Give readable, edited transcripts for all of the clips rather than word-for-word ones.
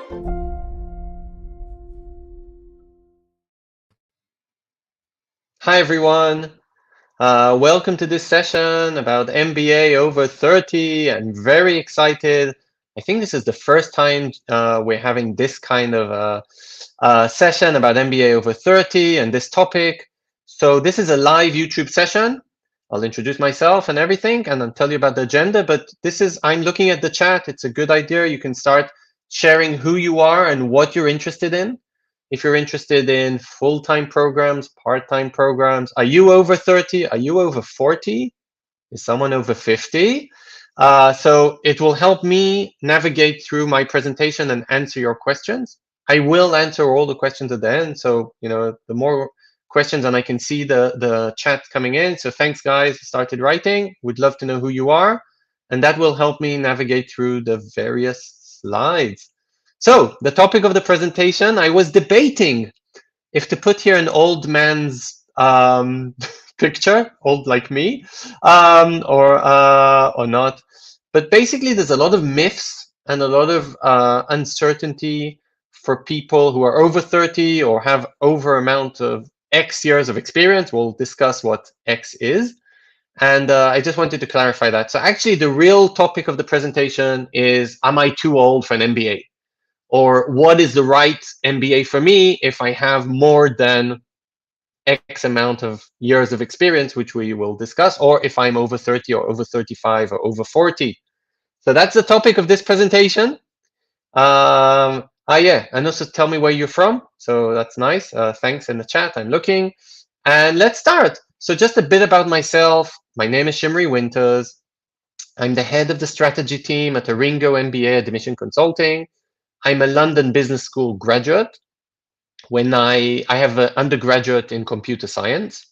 Hi, everyone. Welcome to this session about MBA over 30. I'm very excited. I think this is the first time we're having this kind of session about MBA over 30 and this topic. So this is a live YouTube session. I'll introduce myself and everything, and I'll tell you about the agenda. But I'm looking at the chat. It's a good idea. You can start sharing who you are and what you're interested in. If you're interested in full-time programs, part-time programs, are you over 30? Are you over 40? Is someone over 50? So it will help me navigate through my presentation and answer your questions. I will answer all the questions at the end. So, the more questions, and I can see the chat coming in. So thanks, guys, who started writing. We'd love to know who you are. And that will help me navigate through the various slides. So the topic of the presentation, I was debating if to put here an old man's picture, old like me, or not. But basically, there's a lot of myths and a lot of uncertainty for people who are over 30 or have over amount of X years of experience. We'll discuss what X is. And I just wanted to clarify that. So actually, the real topic of the presentation is, am I too old for an MBA? Or what is the right MBA for me if I have more than X amount of years of experience, which we will discuss, or if I'm over 30 or over 35 or over 40. So that's the topic of this presentation. Yeah, and also tell me where you're from. So that's nice. Thanks in the chat. I'm looking. And let's start. So just a bit about myself. My name is Shimri Winters. I'm the head of the strategy team at Ringo MBA Admission Consulting. I'm a London Business School graduate. When I have an undergraduate in computer science.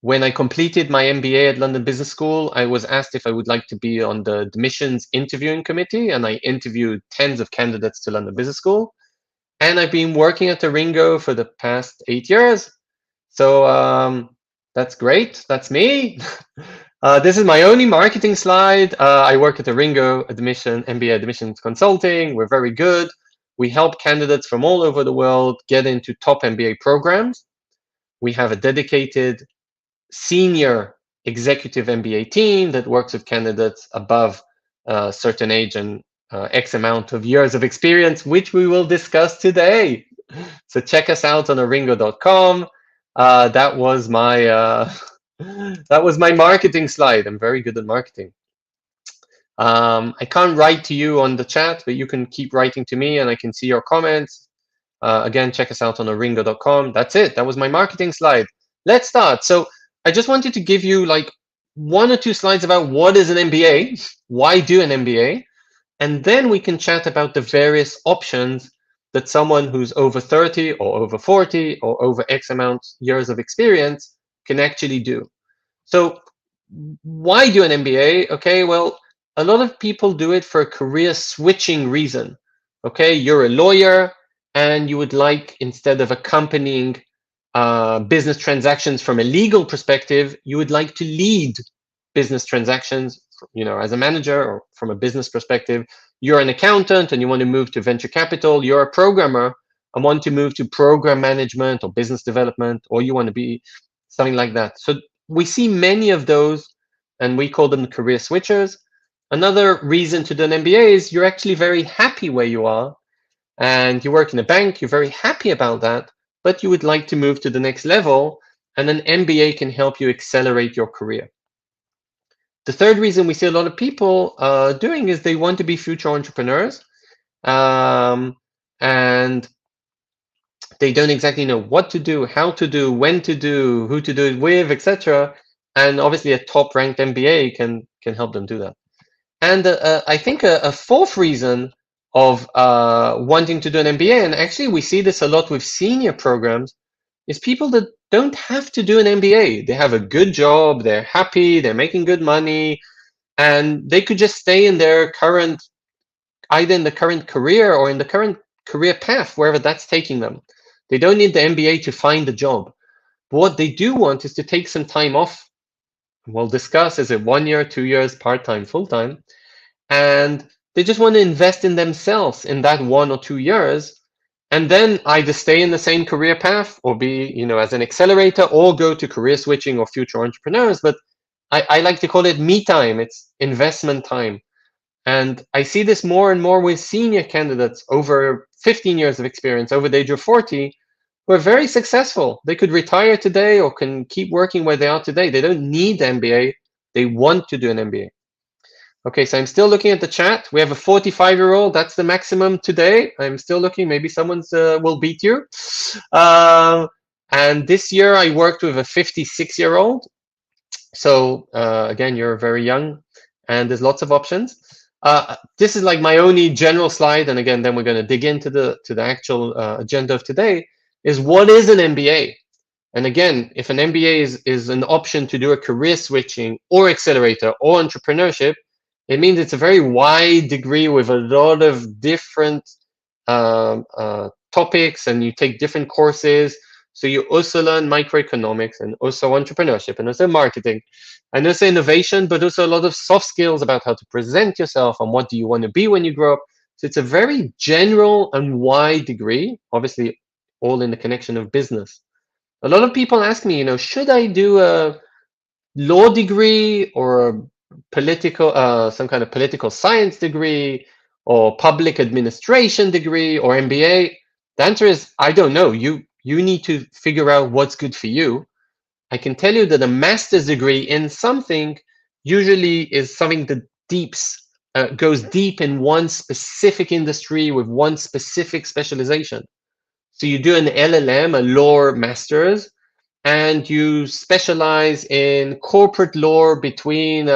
When I completed my MBA at London Business School, I was asked if I would like to be on the admissions interviewing committee, and I interviewed tens of candidates to London Business School. And I've been working at Ringo for the past 8 years. So that's great. That's me. This is my only marketing slide. I work at Ringo MBA Admissions Consulting. We're very good. We help candidates from all over the world get into top MBA programs. We have a dedicated senior executive MBA team that works with candidates above a certain age and X amount of years of experience, which we will discuss today. So check us out on aringo.com. That was my marketing slide. I'm very good at marketing. I can't write to you on the chat, but you can keep writing to me and I can see your comments. Again, check us out on aringo.com. That's it. That was my marketing slide. Let's start. So I just wanted to give you like 1 or 2 slides about what is an MBA, why do an MBA, and then we can chat about the various options that someone who's over 30 or over 40 or over X amount years of experience can actually do. So why do an MBA? Okay, well, a lot of people do it for a career switching reason. Okay, you're a lawyer and you would like, instead of accompanying business transactions from a legal perspective, you would like to lead business transactions, as a manager or from a business perspective. You're an accountant and you want to move to venture capital. You're a programmer and want to move to program management or business development, or you want to be something like that. So we see many of those and we call them career switchers. Another reason to do an MBA is you're actually very happy where you are and you work in a bank, you're very happy about that, but you would like to move to the next level, and an MBA can help you accelerate your career. The third reason we see a lot of people doing is they want to be future entrepreneurs, and they don't exactly know what to do, how to do, when to do, who to do it with, etc. And obviously a top-ranked MBA can help them do that. And I think a fourth reason of wanting to do an MBA, and actually we see this a lot with senior programs, is people that don't have to do an MBA. They have a good job, they're happy, they're making good money, and they could just stay in their current, either in the current career or in the current career path, wherever that's taking them. They don't need the MBA to find a job. But what they do want is to take some time off. We'll discuss, is it 1 year, 2 years, part-time, full-time? And They just want to invest in themselves in that 1 or 2 years, and then either stay in the same career path or be, as an accelerator, or go to career switching or future entrepreneurs. But I like to call it me time. It's investment time. And I see this more and more with senior candidates over 15 years of experience, over the age of 40, who are very successful. They could retire today or can keep working where they are today. They don't need the MBA. They want to do an MBA. Okay, so I'm still looking at the chat. We have a 45-year-old. That's the maximum today. I'm still looking. Maybe someone's will beat you. And this year I worked with a 56-year-old. So again, you're very young, and there's lots of options. This is like my only general slide, and again, then we're going to dig into the actual agenda of today. Is what is an MBA? And again, if an MBA is an option to do a career switching or accelerator or entrepreneurship, it means it's a very wide degree with a lot of different topics, and you take different courses. So you also learn microeconomics, and also entrepreneurship, and also marketing, and also innovation, but also a lot of soft skills about how to present yourself and what do you want to be when you grow up. So it's a very general and wide degree, obviously all in the connection of business. A lot of people ask me, should I do a law degree or a some kind of political science degree or public administration degree or MBA? The answer is, I don't know. You need to figure out what's good for you. I can tell you that a master's degree in something usually is something that goes deep in one specific industry with one specific specialization. So you do an LLM, a law master's, and you specialize in corporate law between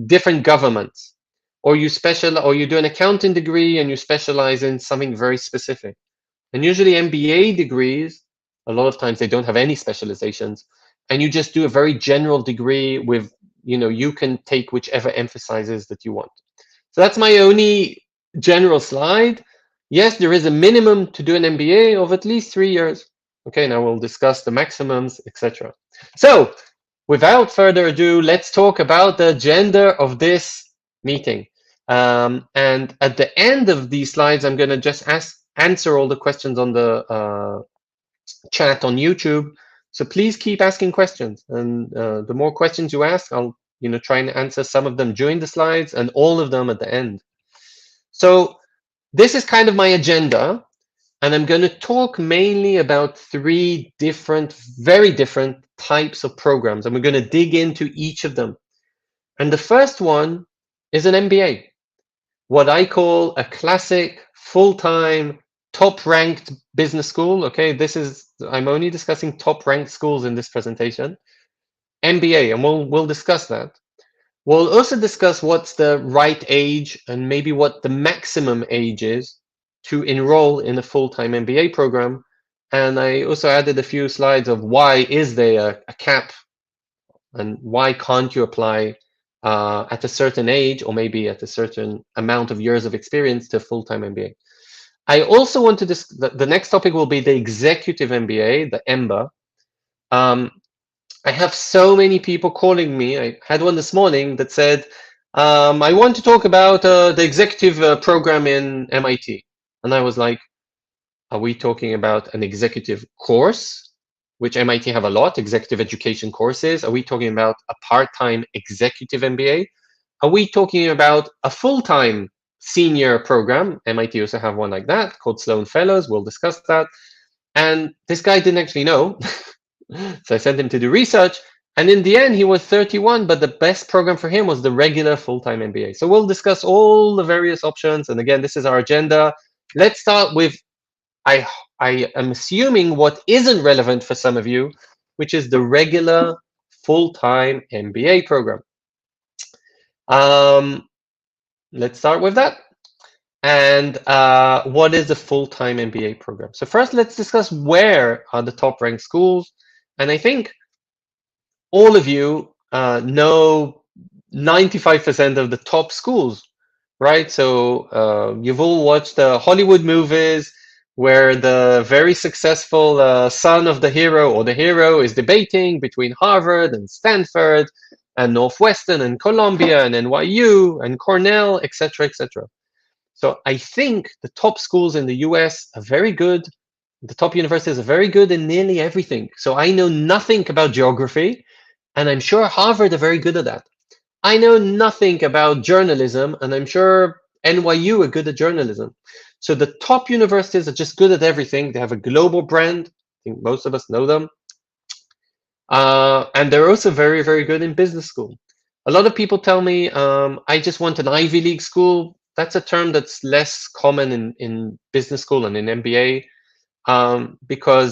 different governments, or you do an accounting degree and you specialize in something very specific. And usually MBA degrees, a lot of times they don't have any specializations, and you just do a very general degree with, you can take whichever emphasizes that you want. So that's my only general slide. Yes, there is a minimum to do an MBA of at least 3 years. Okay, now we'll discuss the maximums, etc. So without further ado, let's talk about the agenda of this meeting. And at the end of these slides, I'm going to just answer all the questions on the chat on YouTube. So please keep asking questions. And the more questions you ask, I'll try and answer some of them during the slides and all of them at the end. So this is kind of my agenda. And I'm going to talk mainly about 3 very different types of programs. And we're going to dig into each of them. And the first one is an MBA, what I call a classic full-time top-ranked business school. Okay, I'm only discussing top-ranked schools in this presentation. MBA, and we'll discuss that. We'll also discuss what's the right age and maybe what the maximum age is to enroll in a full-time MBA program. And I also added a few slides of why is there a cap and why can't you apply at a certain age or maybe at a certain amount of years of experience to full-time MBA. I also want to the next topic will be the Executive MBA, the EMBA. I have so many people calling me. I had one this morning that said, I want to talk about the executive program in MIT. And I was like, are we talking about an executive course, which MIT have a lot, executive education courses? Are we talking about a part-time executive MBA? Are we talking about a full-time senior program? MIT also have one like that called Sloan Fellows. We'll discuss that. And this guy didn't actually know. So I sent him to do research. And in the end, he was 31, but the best program for him was the regular full-time MBA. So we'll discuss all the various options. And again, this is our agenda. Let's start with, I am assuming what isn't relevant for some of you, which is the regular full-time MBA program. Let's start with that. And what is the full-time MBA program? So first, let's discuss where are the top-ranked schools. And I think all of you know 95% of the top schools, right? So you've all watched the Hollywood movies where the very successful son of the hero or the hero is debating between Harvard and Stanford, and Northwestern and Columbia and NYU and Cornell, etc., etc. So I think the top schools in the US are very good. The top universities are very good in nearly everything. So I know nothing about geography, and I'm sure Harvard are very good at that. I know nothing about journalism, and I'm sure NYU are good at journalism. So the top universities are just good at everything. They have a global brand. I think most of us know them. And they're also very, very good in business school. A lot of people tell me, I just want an Ivy League school. That's a term that's less common in business school and in MBA, because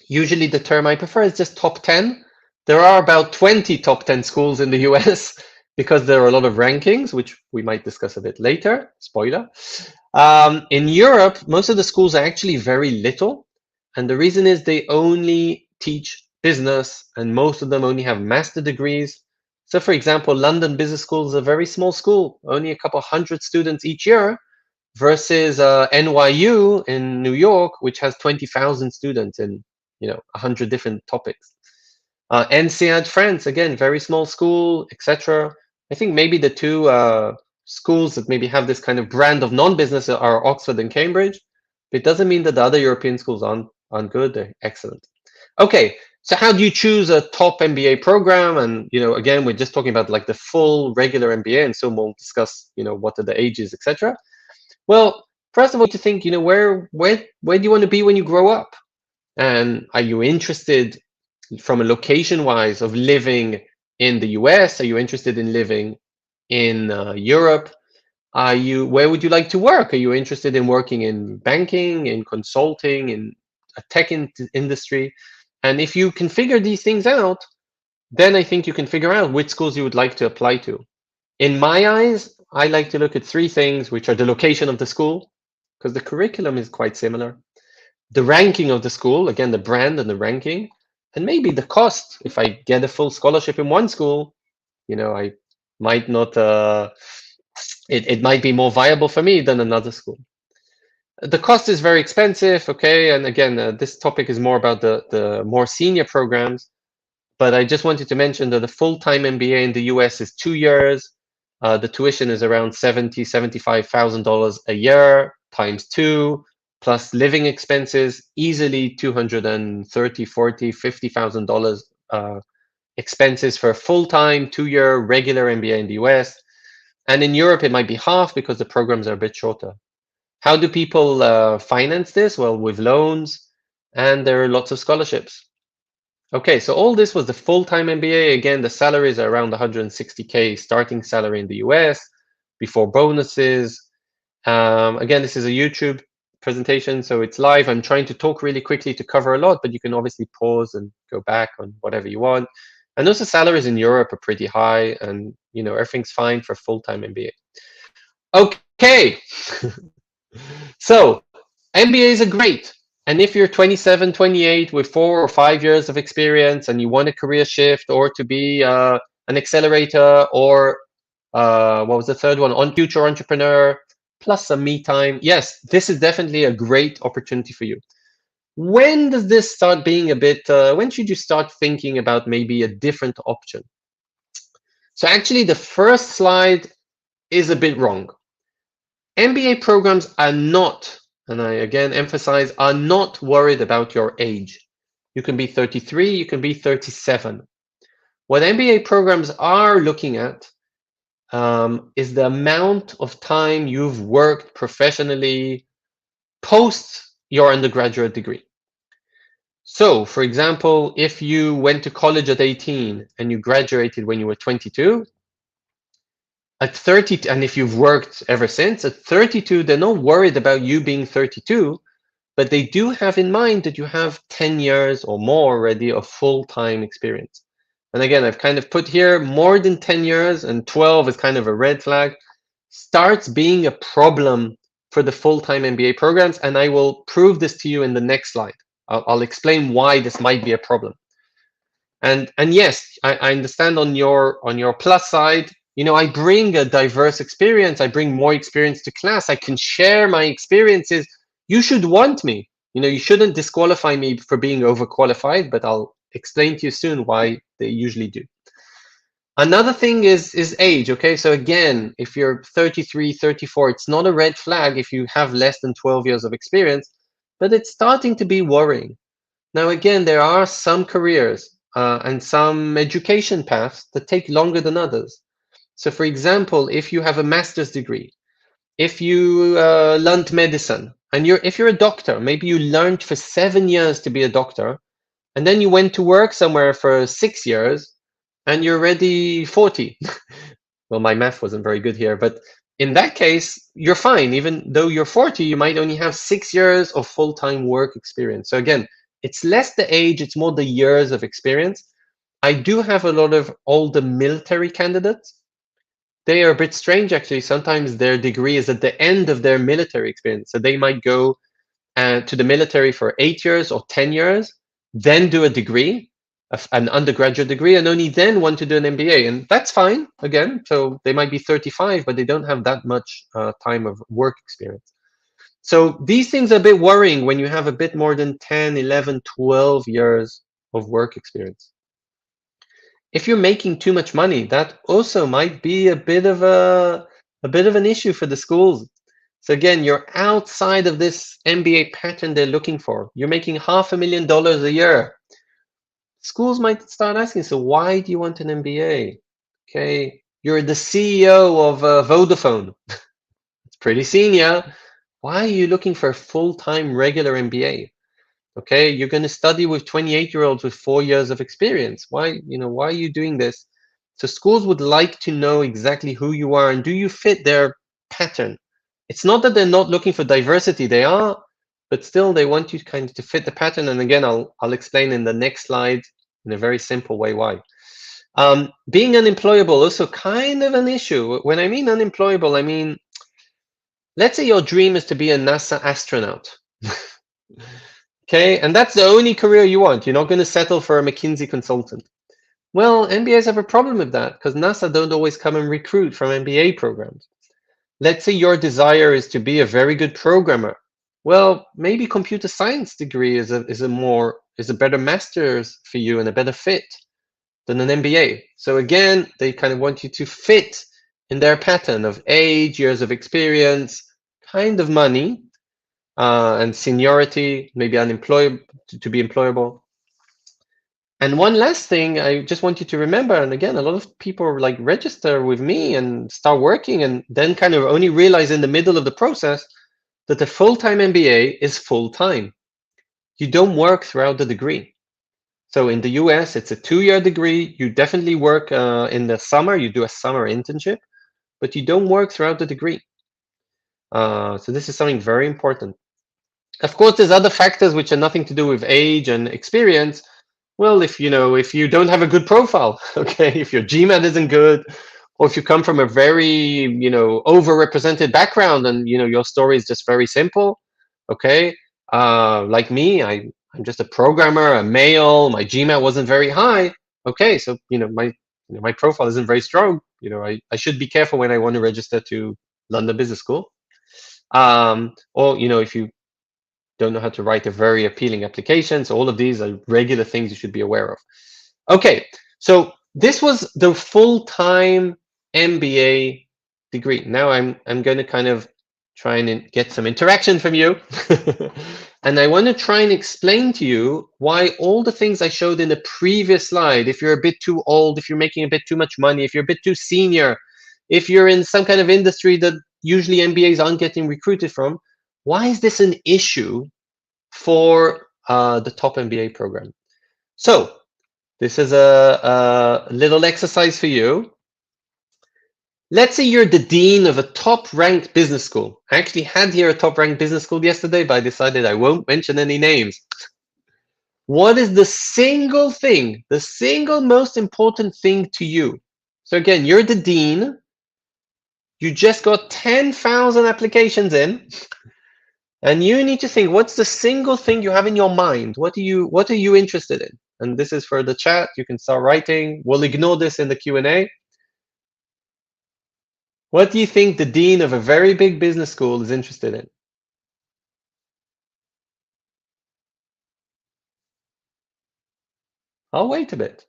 usually the term I prefer is just top 10. There are about 20 top 10 schools in the US because there are a lot of rankings, which we might discuss a bit later. Spoiler. In Europe, most of the schools are actually very little. And the reason is they only teach business, and most of them only have master degrees. So, for example, London Business School is a very small school, only a couple hundred students each year, versus NYU in New York, which has 20,000 students in 100 different topics. NCAD France, again, very small school, etc. I think maybe the two schools that maybe have this kind of brand of non-business are Oxford and Cambridge. But it doesn't mean that the other European schools aren't good. They're excellent. Okay, so how do you choose a top MBA program? And again, we're just talking about like the full regular MBA, and so we'll discuss what are the ages, etc. Well, first of all, to think where do you want to be when you grow up, and are you interested from a location wise of living in the US? Are you interested in living in Europe? Where would you like to work? Are you interested in working in banking, in consulting, in a tech industry? And if you can figure these things out, then I think you can figure out which schools you would like to apply to. In my eyes, I like to look at three things, which are the location of the school, because the curriculum is quite similar, the ranking of the school, again, the brand and the ranking, and maybe the cost. If I get a full scholarship in one school, I might not, it might be more viable for me than another school. The cost is very expensive, okay? And again, this topic is more about the more senior programs, but I just wanted to mention that the full-time MBA in the US is 2 years. The tuition is around $75,000 a year times 2, plus living expenses, easily $230,000, $40,000, $50,000 expenses for a full-time 2-year regular MBA in the US. And in Europe, it might be half because the programs are a bit shorter. How do people finance this? Well, with loans, and there are lots of scholarships. Okay, so all this was the full-time MBA. Again, the salaries are around 160K starting salary in the US before bonuses. Again, this is a YouTube presentation, so it's live. I'm trying to talk really quickly to cover a lot, but you can obviously pause and go back on whatever you want. And also salaries in Europe are pretty high, and everything's fine for full-time MBA. Okay, so MBAs are great. And if you're 27, 28 with 4 or 5 years of experience and you want a career shift or to be an accelerator or what was the third one? On future entrepreneur, plus some me time. Yes, this is definitely a great opportunity for you. When does this start being a bit, when should you start thinking about maybe a different option? So actually the first slide is a bit wrong. MBA programs are not, and I again emphasize, are not worried about your age. You can be 33, you can be 37. What MBA programs are looking at is the amount of time you've worked professionally post your undergraduate degree. So, for example, if you went to college at 18 and you graduated when you were 22, at 30, and if you've worked ever since, at 32, they're not worried about you being 32, but they do have in mind that you have 10 years or more already of full-time experience. And again, I've kind of put here more than 10 years, and 12 is kind of a red flag, starts being a problem for the full-time MBA programs, and I will prove this to you in the next slide. I'll explain why this might be a problem. And yes, I understand on your plus side, I bring a diverse experience. I bring more experience to class. I can share my experiences. You should want me. You shouldn't disqualify me for being overqualified, but I'll explain to you soon why they usually do. Another thing is age, okay? So again, if you're 33, 34, it's not a red flag if you have less than 12 years of experience, but it's starting to be worrying. Now, again, there are some careers and some education paths that take longer than others. So for example, if you have a master's degree, if you learned medicine, and if you're a doctor, maybe you learned for 7 years to be a doctor, and then you went to work somewhere for 6 years, and you're already 40. Well, my math wasn't very good here, but in that case, you're fine. Even though you're 40, you might only have 6 years of full-time work experience. So again, it's less the age, it's more the years of experience. I do have a lot of older military candidates. They are a bit strange, actually. Sometimes their degree is at the end of their military experience. So they might go to the military for 8 years or 10 years, then do a degree, an undergraduate degree, and only then want to do an MBA. And that's fine, again. So they might be 35, but they don't have that much time of work experience. So these things are a bit worrying when you have a bit more than 10, 11, 12 years of work experience. If you're making too much money, that also might be a bit of an issue for the schools. So again, you're outside of this MBA pattern they're looking for. You're making $500,000 a year. Schools might start asking, so why do you want an MBA? Okay, you're the CEO of Vodafone. It's pretty senior. Why are you looking for a full-time regular MBA? Okay, you're going to study with 28-year-olds with 4 years of experience. Why are you doing this? So schools would like to know exactly who you are and do you fit their pattern. It's not that they're not looking for diversity, they are, but still they want you kind of to fit the pattern. And again, I'll explain in the next slide in a very simple way why. Being unemployable, also kind of an issue. When I mean unemployable, I mean, let's say your dream is to be a NASA astronaut. Okay, and that's the only career you want. You're not going to settle for a McKinsey consultant. Well, MBAs have a problem with that because NASA don't always come and recruit from MBA programs. Let's say your desire is to be a very good programmer. Well, maybe computer science degree is a better master's for you and a better fit than an MBA. So again, they kind of want you to fit in their pattern of age, years of experience, kind of money, and seniority, maybe unemployable to be employable. And one last thing, I just want you to remember, and again, a lot of people like register with me and start working and then kind of only realize in the middle of the process that the full-time MBA is full-time. You don't work throughout the degree. So in the US, it's a 2-year degree. You definitely work in the summer. You do a summer internship, but you don't work throughout the degree. So this is something very important. Of course, there's other factors which are nothing to do with age and experience. Well, if you don't have a good profile, okay, if your GMAT isn't good, or if you come from a very, overrepresented background and, your story is just very simple, okay, like me, I'm just a programmer, a male, my GMAT wasn't very high, okay, so, my profile isn't very strong, I should be careful when I want to register to London Business School. Or, if you don't know how to write a very appealing application. So all of these are regular things you should be aware of. Okay, so this was the full-time MBA degree. Now I'm going to kind of try and get some interaction from you. And I want to try and explain to you why all the things I showed in the previous slide, if you're a bit too old, if you're making a bit too much money, if you're a bit too senior, if you're in some kind of industry that usually MBAs aren't getting recruited from, why is this an issue for the top MBA program? So this is a little exercise for you. Let's say you're the dean of a top-ranked business school. I actually had here a top-ranked business school yesterday, but I decided I won't mention any names. What is the single most important thing to you? So again, you're the dean. You just got 10,000 applications in. And you need to think, what's the single thing you have in your mind? What are you interested in? And this is for the chat. You can start writing. We'll ignore this in the Q&A. What do you think the dean of a very big business school is interested in? I'll wait a bit.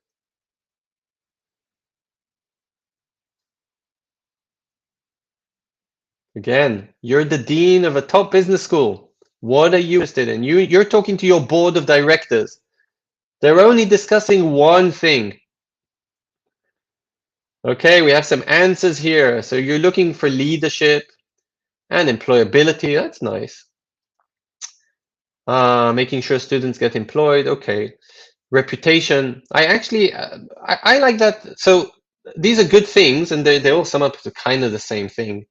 Again, you're the dean of a top business school. What are you interested in? You're talking to your board of directors. They're only discussing one thing. Okay, we have some answers here. So you're looking for leadership and employability. That's nice. Making sure students get employed. Okay. Reputation. I like that. So these are good things, and they all sum up to kind of the same thing.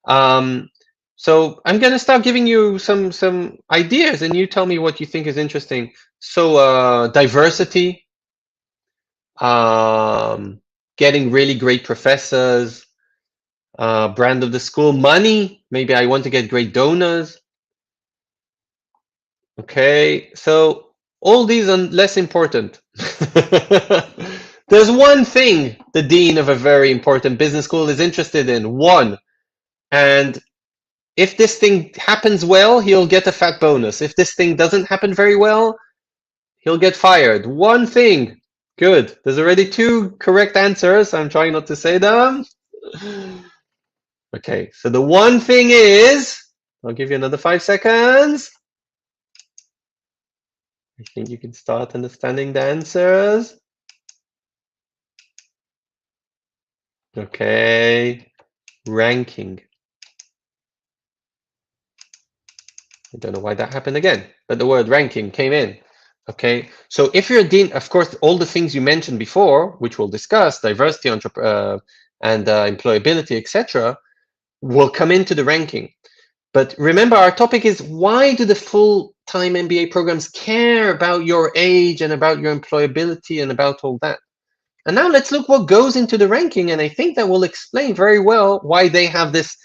So I'm going to start giving you some ideas, and you tell me what you think is interesting. So diversity, getting really great professors, brand of the school, money. Maybe I want to get great donors. Okay, so all these are less important. There's one thing the dean of a very important business school is interested in, one. And if this thing happens well, he'll get a fat bonus. If this thing doesn't happen very well, he'll get fired. One thing. Good. There's already two correct answers. I'm trying not to say them. Okay, so the one thing is, I'll give you another 5 seconds. I think you can start understanding the answers. Okay, ranking. I don't know why that happened again, but the word ranking came in. Okay, so if you're a dean, of course, all the things you mentioned before, which we'll discuss, diversity, employability, etc., will come into the ranking. But remember, our topic is, why do the full-time MBA programs care about your age and about your employability and about all that? And now let's look what goes into the ranking, and I think that will explain very well why they have this,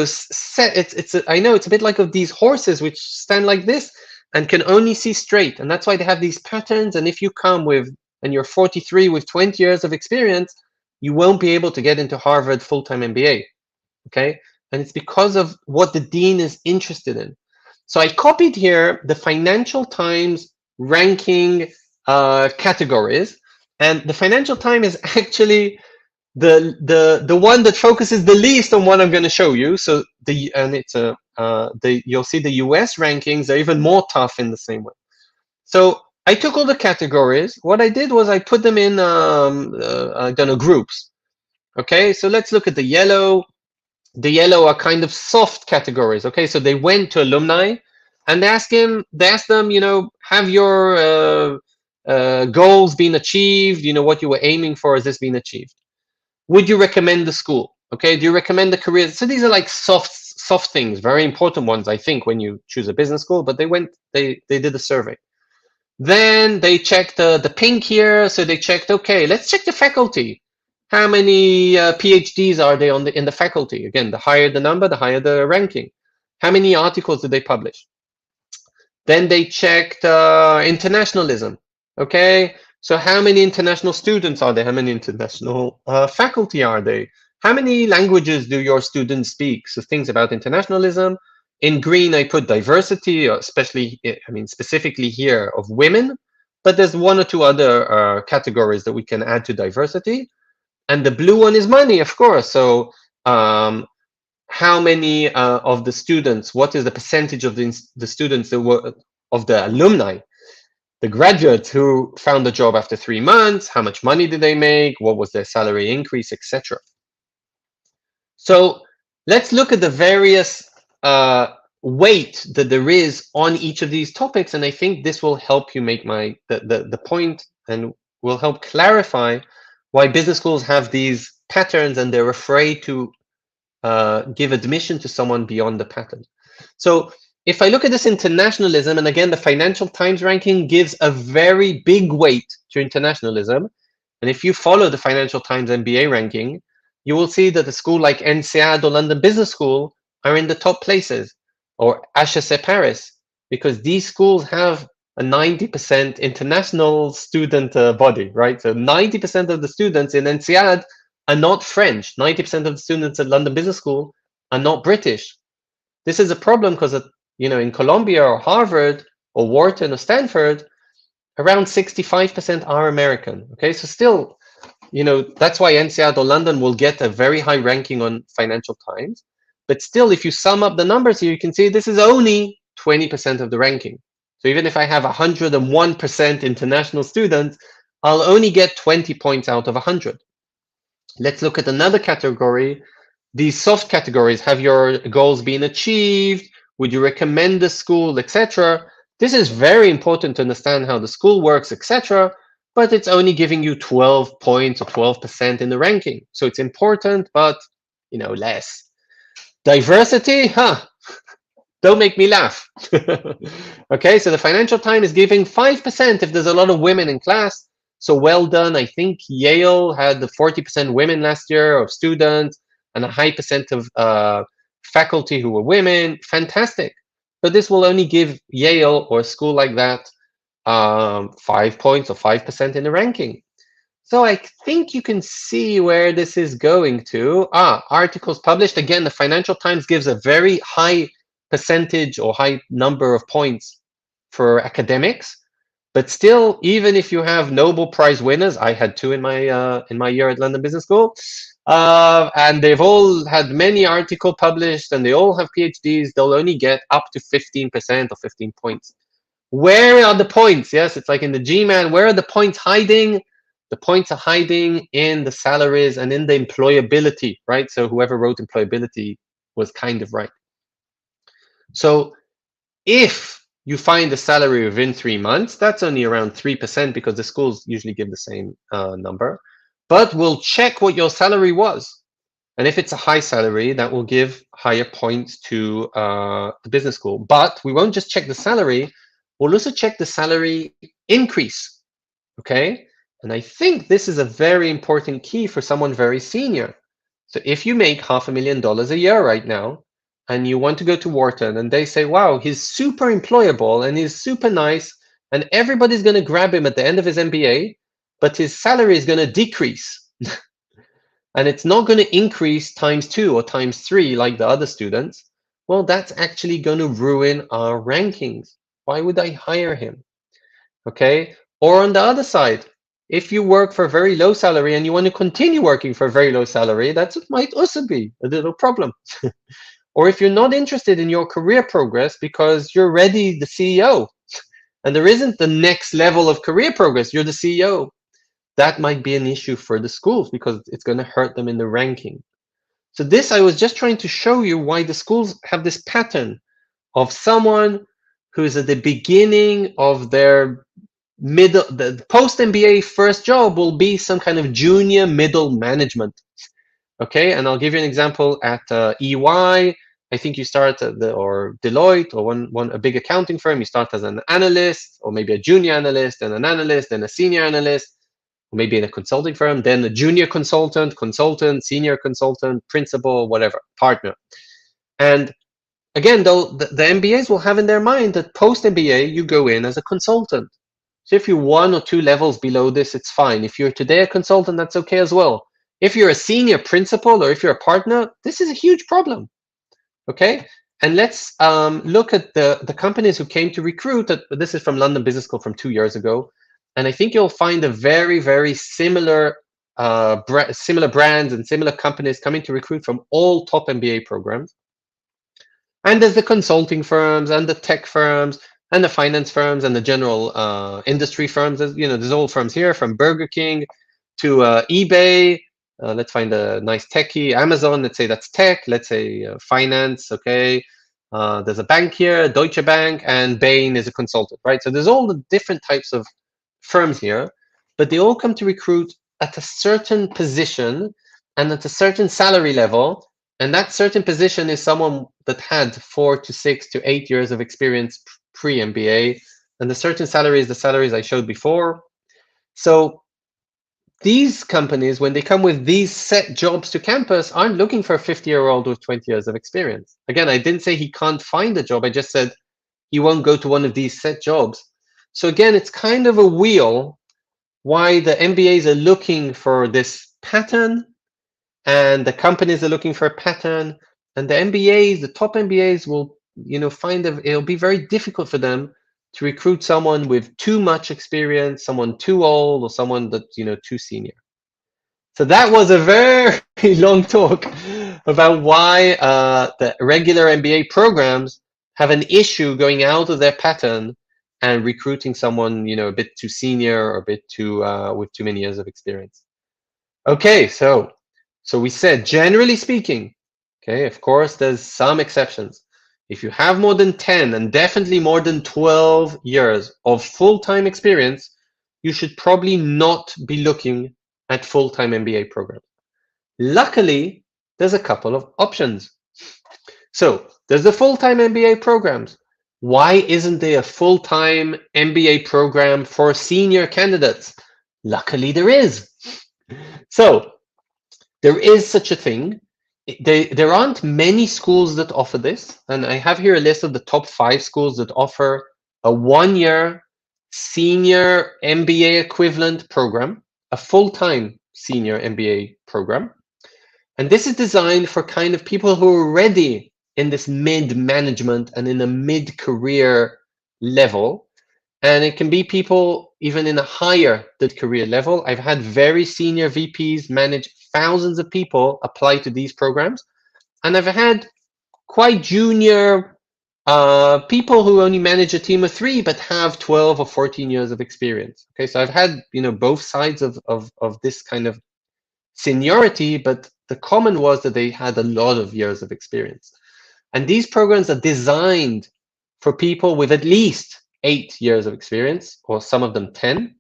set. I know it's a bit like of these horses which stand like this and can only see straight, and that's why they have these patterns. And if you come and you're 43 with 20 years of experience, you won't be able to get into Harvard full-time MBA. Okay, and it's because of what the dean is interested in. So I copied here the Financial Times ranking categories, and the Financial Times is actually the one that focuses the least on what I'm going to show you. So you'll see the US rankings are even more tough in the same way. So I took all the categories. What I did was I put them in groups. Okay, so let's look at the yellow. The yellow are kind of soft categories. Okay, so they went to alumni and they asked them, have your goals been achieved? What you were aiming for, has this been achieved? Would you recommend the school? Okay, do you recommend the career? So these are like soft things, very important ones, I think, when you choose a business school. But they did a survey. Then they checked the pink here. So they checked, okay, let's check the faculty. How many PhDs are they in the faculty? Again, the higher the number, the higher the ranking. How many articles did they publish? Then they checked internationalism. Okay, so how many international students are there? How many international faculty are they? How many languages do your students speak? So things about internationalism. In green, I put diversity, specifically here of women, but there's one or two other categories that we can add to diversity. And the blue one is money, of course. So how many of the students, what is the percentage of the students that were, of the alumni, the graduates who found a job after 3 months, how much money did they make, what was their salary increase, etc. So let's look at the various weight that there is on each of these topics, and I think this will help you make the point and will help clarify why business schools have these patterns and they're afraid to give admission to someone beyond the pattern. So if I look at this internationalism, and again, the Financial Times ranking gives a very big weight to internationalism. And if you follow the Financial Times MBA ranking, you will see that a school like INSEAD or London Business School are in the top places, or HEC Paris, because these schools have a 90% international student body, right? So 90% of the students in INSEAD are not French. 90% of the students at London Business School are not British. This is a problem because in Columbia or Harvard or Wharton or Stanford, around 65% are American. Okay, so still, that's why INSEAD or London will get a very high ranking on Financial Times. But still, if you sum up the numbers here, you can see this is only 20% of the ranking. So even if I have 101% international students, I'll only get 20 points out of 100. Let's look at another category. These soft categories: have your goals been achieved? Would you recommend the school, etc.? This is very important to understand how the school works, etc. But it's only giving you 12 points or 12% in the ranking. So it's important, but less. Diversity, don't make me laugh. Okay, so the Financial Times is giving 5% if there's a lot of women in class. So well done. I think Yale had the 40% women last year of students and a high percent of faculty who were women. Fantastic. But this will only give Yale or a school like that 5 points or 5% in the ranking. So I think you can see where this is going to. Articles published. Again, the Financial Times gives a very high percentage or high number of points for academics. But still, even if you have Nobel Prize winners, I had two in my year at London Business School, and they've all had many articles published, and they all have PhDs, they'll only get up to 15% or 15 points. Where are the points? Yes, it's like in the GMAT. Where are the points hiding? The points are hiding in the salaries and in the employability, right? So whoever wrote employability was kind of right. So if you find a salary within 3 months, that's only around 3% because the schools usually give the same number. But we'll check what your salary was. And if it's a high salary, that will give higher points to the business school. But we won't just check the salary. We'll also check the salary increase. Okay? And I think this is a very important key for someone very senior. So if you make $500,000 a year right now, and you want to go to Wharton, and they say, wow, he's super employable and he's super nice, and everybody's going to grab him at the end of his MBA, but his salary is going to decrease. And it's not going to increase ×2 or ×3 like the other students. Well, that's actually going to ruin our rankings. Why would I hire him? Okay? Or on the other side, if you work for a very low salary and you want to continue working for a very low salary, that might also be a little problem. Or if you're not interested in your career progress because you're already the CEO and there isn't the next level of career progress, you're the CEO, that might be an issue for the schools because it's going to hurt them in the ranking. So this, I was just trying to show you why the schools have this pattern of someone who's at the beginning of their the post-MBA first job will be some kind of junior middle management. Okay, and I'll give you an example at EY. I think you start at or Deloitte or a big accounting firm. You start as an analyst or maybe a junior analyst and an analyst and a senior analyst, or maybe in a consulting firm, then a junior consultant, senior consultant, principal, whatever, partner. And again, though, the MBAs will have in their mind that post-MBA, you go in as a consultant. So if you're 1 or 2 levels below this, it's fine. If you're today a consultant, that's okay as well. If you're a senior principal or if you're a partner, this is a huge problem. Okay, and let's look at the companies who came to recruit. This is from London Business School from 2 years ago, and I think you'll find a very, very similar similar brands and similar companies coming to recruit from all top MBA programs. And there's the consulting firms and the tech firms and the finance firms and the general industry firms. There's all firms here from Burger King to eBay. Let's find a nice techie. Amazon, let's say that's tech. Let's say finance, okay. There's a bank here, Deutsche Bank, and Bain is a consultant, right? So there's all the different types of firms here, but they all come to recruit at a certain position and at a certain salary level. And that certain position is someone that had 4 to 6 to 8 years of experience pre-MBA. And the certain salary is the salaries I showed before. So these companies, when they come with these set jobs to campus, aren't looking for a 50-year-old with 20 years of experience. Again, I didn't say he can't find a job. I just said he won't go to one of these set jobs. So again, it's kind of a wheel why the MBAs are looking for this pattern and the companies are looking for a pattern, and the MBAs, the top MBAs will, find that it'll be very difficult for them to recruit someone with too much experience, someone too old, or someone that's, too senior. So that was a very long talk about why the regular MBA programs have an issue going out of their pattern and recruiting someone, a bit too senior or a bit too with too many years of experience. Okay, so we said generally speaking, okay, of course there's some exceptions. If you have more than 10 and definitely more than 12 years of full-time experience, you should probably not be looking at full-time MBA programs. Luckily, there's a couple of options. So there's the full-time MBA programs. Why isn't there a full-time MBA program for senior candidates? Luckily, there is. So there is such a thing. There aren't many schools that offer this, and I have here a list of the top 5 schools that offer a 1-year senior MBA equivalent program, a full-time senior MBA program. And this is designed for kind of people who are already in this mid-management and in a mid-career level. And it can be people even in a higher career level. I've had very senior VPs manage thousands of people apply to these programs. And I've had quite junior people who only manage a team of 3 but have 12 or 14 years of experience. Okay, so I've had both sides of this kind of seniority, but the common was that they had a lot of years of experience. And these programs are designed for people with at least 8 years of experience, or some of them 10,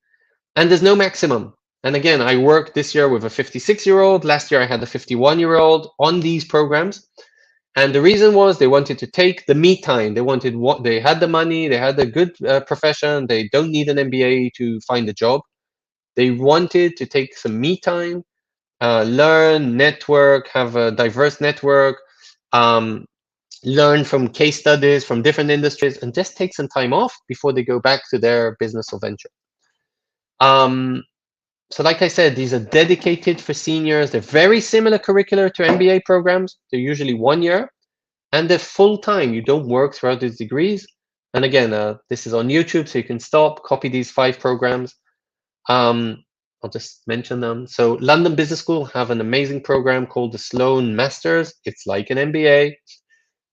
and there's no maximum. And again, I worked this year with a 56-year-old. Last year, I had a 51-year-old on these programs. And the reason was they wanted to take the me time. They had the money, they had a good profession, they don't need an MBA to find a job. They wanted to take some me time, learn, network, have a diverse network, learn from case studies from different industries, and just take some time off before they go back to their business or venture. So like I said, these are dedicated for seniors. They're very similar curricular to MBA programs. They're usually 1 year, and they're full-time. You don't work throughout these degrees. And again, this is on YouTube, so you can stop, copy these 5 programs. I'll just mention them. So London Business School have an amazing program called the Sloan Masters. It's like an MBA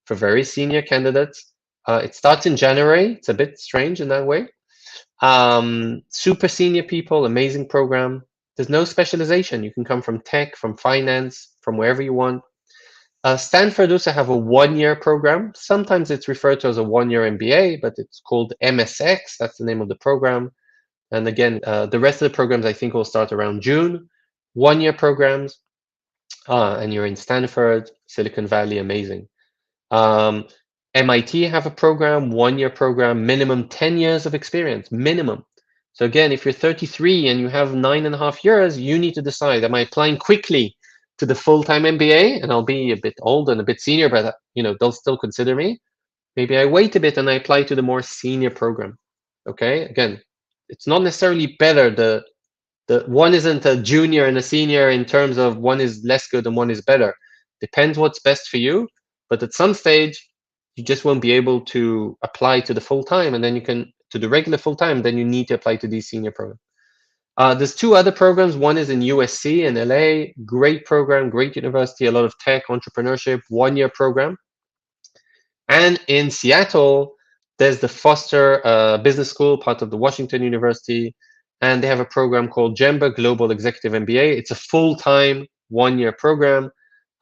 for very senior candidates. It starts in January. It's a bit strange in that way. Super senior people, amazing program. There's no specialization. You can come from tech, from finance, from wherever you want. Stanford also have a 1-year program. Sometimes it's referred to as a 1-year MBA, but it's called MSX. That's the name of the program. And again, the rest of the programs I think will start around June. 1-year programs, and you're in Stanford, Silicon Valley, amazing. MIT have a program, 1-year program, minimum 10 years of experience, minimum. So again, if you're 33 and you have 9.5 years, you need to decide, am I applying quickly to the full-time MBA? And I'll be a bit old and a bit senior, but they'll still consider me. Maybe I wait a bit and I apply to the more senior program. Okay, again, it's not necessarily better. The one isn't a junior and a senior in terms of one is less good and one is better. Depends what's best for you. But at some stage, you just won't be able to apply to the full-time, and then you can to the regular full-time, then you need to apply to these senior programs. There's 2 other programs. One is in USC in LA, great program, great university, a lot of tech, entrepreneurship, 1-year program. And in Seattle, there's the Foster Business School, part of the Washington University, and they have a program called GEMBA, Global Executive MBA. It's a full-time 1-year program.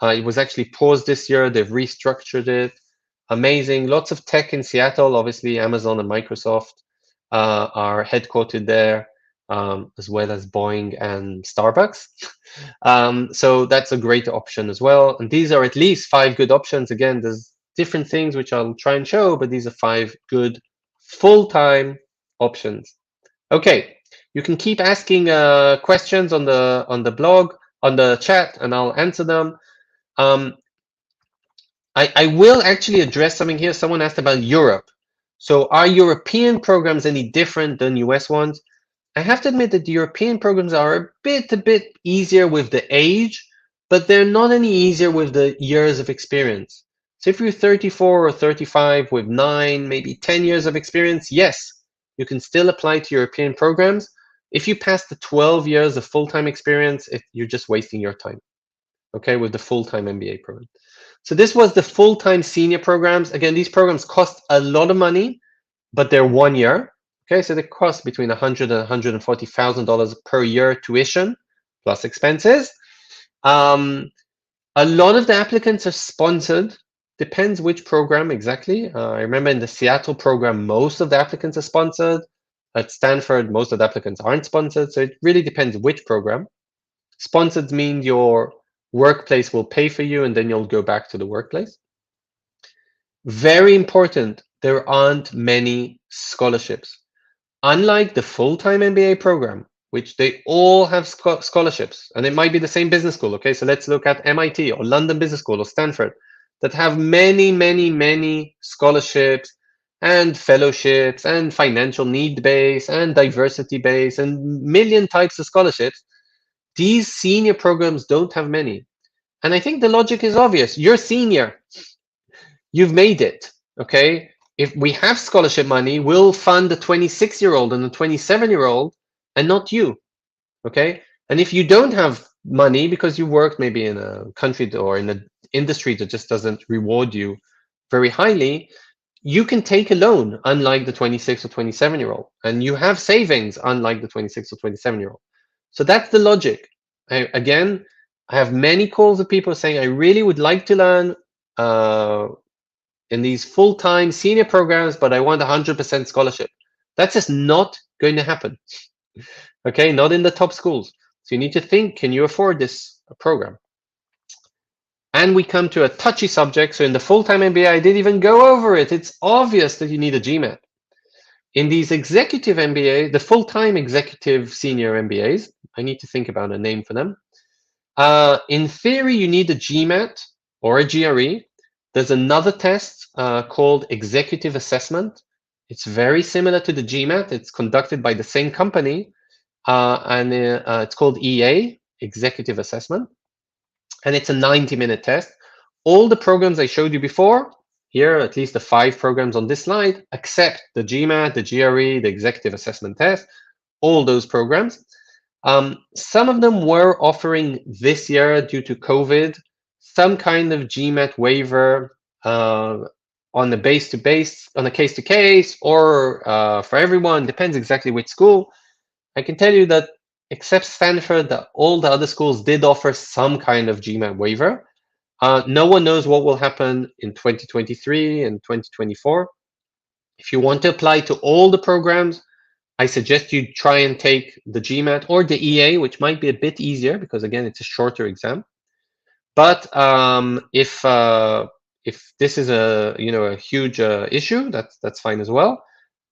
It was actually paused this year. They've restructured it. Amazing. Lots of tech in Seattle. Obviously, Amazon and Microsoft are headquartered there, as well as Boeing and Starbucks. So that's a great option as well. And these are at least 5 good options. Again, there's different things which I'll try and show, but these are 5 good full-time options. Okay, you can keep asking questions on the blog, on the chat, and I'll answer them. I will actually address something here. Someone asked about Europe. So are European programs any different than US ones? I have to admit that the European programs are a bit easier with the age, but they're not any easier with the years of experience. So if you're 34 or 35 with 9, maybe 10 years of experience, yes, you can still apply to European programs. If you pass the 12 years of full-time experience, you're just wasting your time. okay, with the full-time MBA program. So this was the full-time senior programs. Again, these programs cost a lot of money, but they're 1 year. Okay, so they cost between $100,000 and $140,000 per year tuition plus expenses. A lot of the applicants are sponsored. Depends which program exactly. I remember in the Seattle program, most of the applicants are sponsored. At Stanford, most of the applicants aren't sponsored. So it really depends which program. Sponsored mean your workplace will pay for you and then you'll go back to the workplace. Very important, there aren't many scholarships. Unlike the full-time MBA program, which they all have scholarships, and it might be the same business school, okay? So let's look at MIT or London Business School or Stanford that have many, many, many scholarships and fellowships and financial need base and diversity base and million types of scholarships. These senior programs don't have many. And I think the logic is obvious. You're senior. You've made it, okay? If we have scholarship money, we'll fund the 26-year-old and the 27-year-old and not you, okay? And if you don't have money because you worked maybe in a country or in an industry that just doesn't reward you very highly, you can take a loan, unlike the 26 or 27-year-old. And you have savings, unlike the 26 or 27-year-old. So that's the logic. Again, I have many calls of people saying, I really would like to learn in these full-time senior programs, but I want 100% scholarship. That's just not going to happen. Okay, not in the top schools. So you need to think, can you afford this program? And we come to a touchy subject. So in the full-time MBA, I didn't even go over it. It's obvious that you need a GMAT. In these executive MBA, the full-time executive senior MBAs, I need to think about a name for them. In theory, you need a GMAT or a GRE. There's another test called executive assessment. It's very similar to the GMAT. It's conducted by the same company, and it's called EA, executive assessment. And it's a 90-minute test. All the programs I showed you before, here, at least the 5 programs on this slide, except the GMAT, the GRE, the executive assessment test, all those programs. Some of them were offering this year, due to COVID, some kind of GMAT waiver on the base-to-base, on a case-to-case, or for everyone, depends exactly which school. I can tell you that except Stanford, all the other schools did offer some kind of GMAT waiver. No one knows what will happen in 2023 and 2024. If you want to apply to all the programs, I suggest you try and take the GMAT or the EA, which might be a bit easier because, again, it's a shorter exam. But if this is a huge issue, that's fine as well.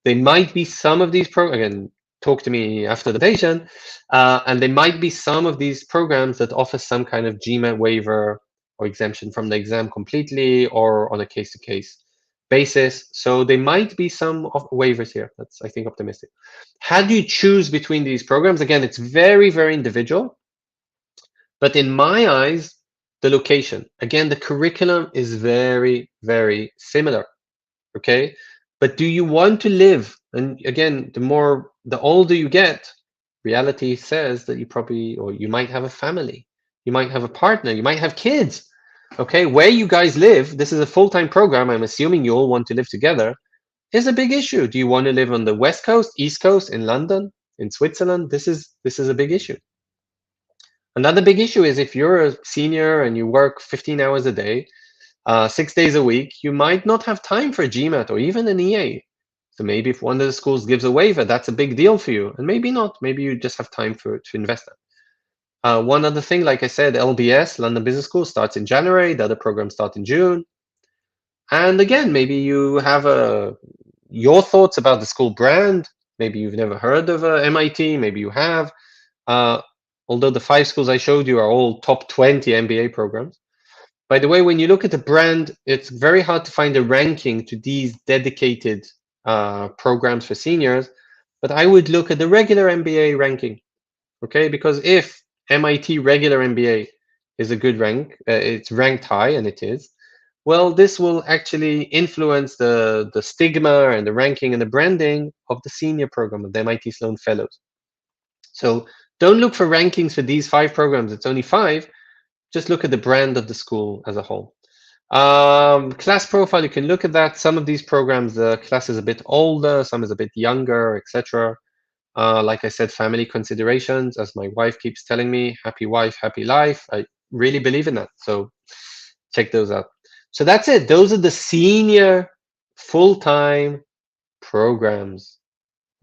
There might be some of these again, talk to me after the presentation, and there might be some of these programs that offer some kind of GMAT waiver or exemption from the exam completely or on a case-to-case basis. So there might be some waivers here. That's, I think, optimistic. How do you choose between these programs? Again, it's very, very individual. But in my eyes, the location, again, the curriculum is very, very similar. Okay. But do you want to live? And again, the older you get, reality says that you probably, or you might have a family, you might have a partner, you might have kids. Okay, where you guys live, this is a full-time program, I'm assuming you all want to live together, is a big issue. Do you want to live on the West Coast, East Coast, in London, in Switzerland? This is a big issue. Another big issue is if you're a senior and you work 15 hours a day, 6 days a week, you might not have time for a GMAT or even an EA. So maybe if one of the schools gives a waiver, that's a big deal for you. And maybe not. Maybe you just have time to invest that. One other thing, like I said, LBS, London Business School, starts in January. The other programs start in June. And again, maybe you have your thoughts about the school brand. Maybe you've never heard of MIT. Maybe you have. Although the 5 schools I showed you are all top 20 MBA programs. By the way, when you look at the brand, it's very hard to find a ranking to these dedicated programs for seniors. But I would look at the regular MBA ranking, okay? Because if MIT regular MBA is a good rank, it's ranked high, and it is, well, this will actually influence the stigma and the ranking and the branding of the senior program of the MIT Sloan Fellows. So don't look for rankings for these 5 programs. It's only 5. Just look at the brand of the school as a whole. Class profile, you can look at that. Some of these programs, the class is a bit older, some is a bit younger, etc. Like I said, family considerations, as my wife keeps telling me, happy wife, happy life. I really believe in that. So check those out. So that's it. Those are the senior full-time programs.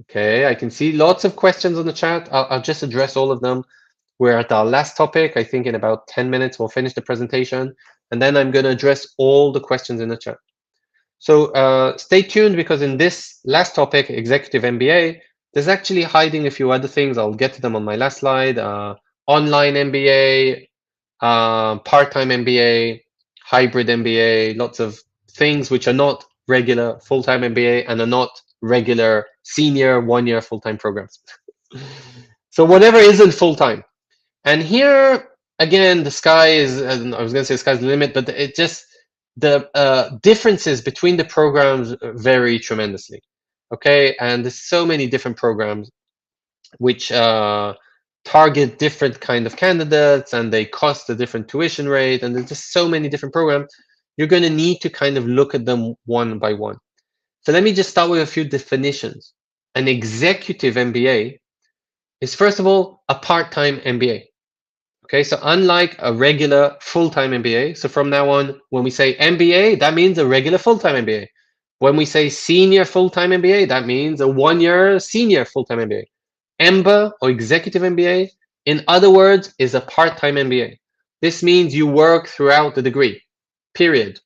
Okay, I can see lots of questions on the chat. I'll just address all of them. We're at our last topic. I think in about 10 minutes, we'll finish the presentation. And then I'm going to address all the questions in the chat. So stay tuned, because in this last topic, Executive MBA, there's actually hiding a few other things. I'll get to them on my last slide. Online MBA, part-time MBA, hybrid MBA, lots of things which are not regular full-time MBA and are not regular senior one-year full-time programs. So whatever isn't full-time. And here, again, the sky is, I was going to say the sky's the limit, but it just, the differences between the programs vary tremendously. Okay, and there's so many different programs which target different kind of candidates, and they cost a different tuition rate, and there's just so many different programs. You're going to need to kind of look at them one by one. So let me just start with a few definitions. An executive MBA is, first of all, a part-time MBA. Okay, so unlike a regular full-time MBA, so from now on, when we say MBA, that means a regular full-time MBA. When we say senior full-time MBA, that means a one-year senior full-time MBA. EMBA, or Executive MBA, in other words, is a part-time MBA. This means you work throughout the degree, period.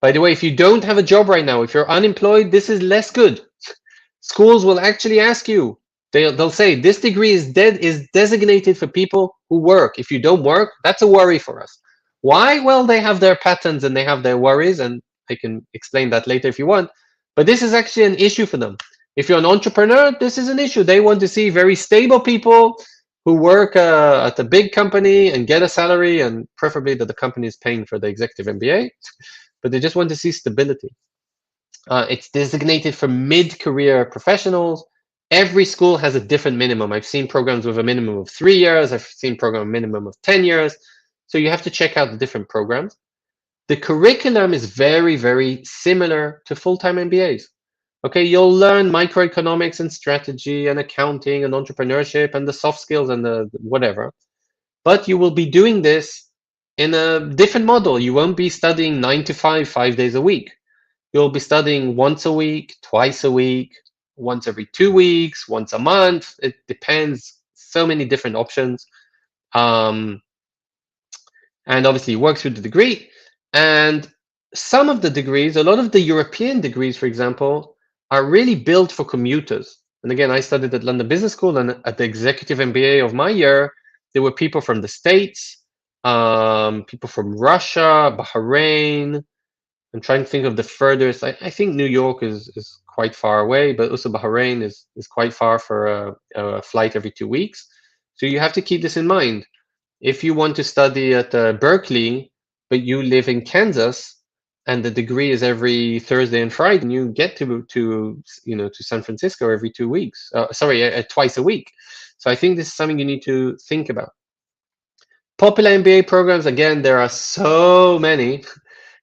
By the way, if you don't have a job right now, if you're unemployed, this is less good. Schools will actually ask you, they'll say, this degree is designated for people who work. If you don't work, that's a worry for us. Why? Well, they have their patterns and they have their worries, and I can explain that later if you want. But this is actually an issue for them. If you're an entrepreneur, this is an issue. They want to see very stable people who work at a big company and get a salary, and preferably that the company is paying for the executive MBA. But they just want to see stability. It's designated for mid-career professionals. Every school has a different minimum. I've seen programs with a minimum of 3 years. I've seen programs minimum of 10 years. So you have to check out the different programs. The curriculum is very, very similar to full-time MBAs. Okay, you'll learn microeconomics and strategy and accounting and entrepreneurship and the soft skills and the whatever. But you will be doing this in a different model. You won't be studying 9 to 5, 5 days a week. You'll be studying once a week, twice a week, once every 2 weeks, once a month. It depends. So many different options. And obviously, you work through the degree. And some of the degrees, a lot of the European degrees, for example, are really built for commuters. And again, I studied at London Business School, and at the Executive MBA of my year, there were people from the States, people from Russia, Bahrain. I'm trying to think of the furthest. I think New York is quite far away, but also Bahrain is quite far for a flight every 2 weeks. So you have to keep this in mind. If you want to study at Berkeley, but you live in Kansas, and the degree is every Thursday and Friday, and you get to San Francisco every 2 weeks. Twice a week. So I think this is something you need to think about. Popular MBA programs, again, there are so many.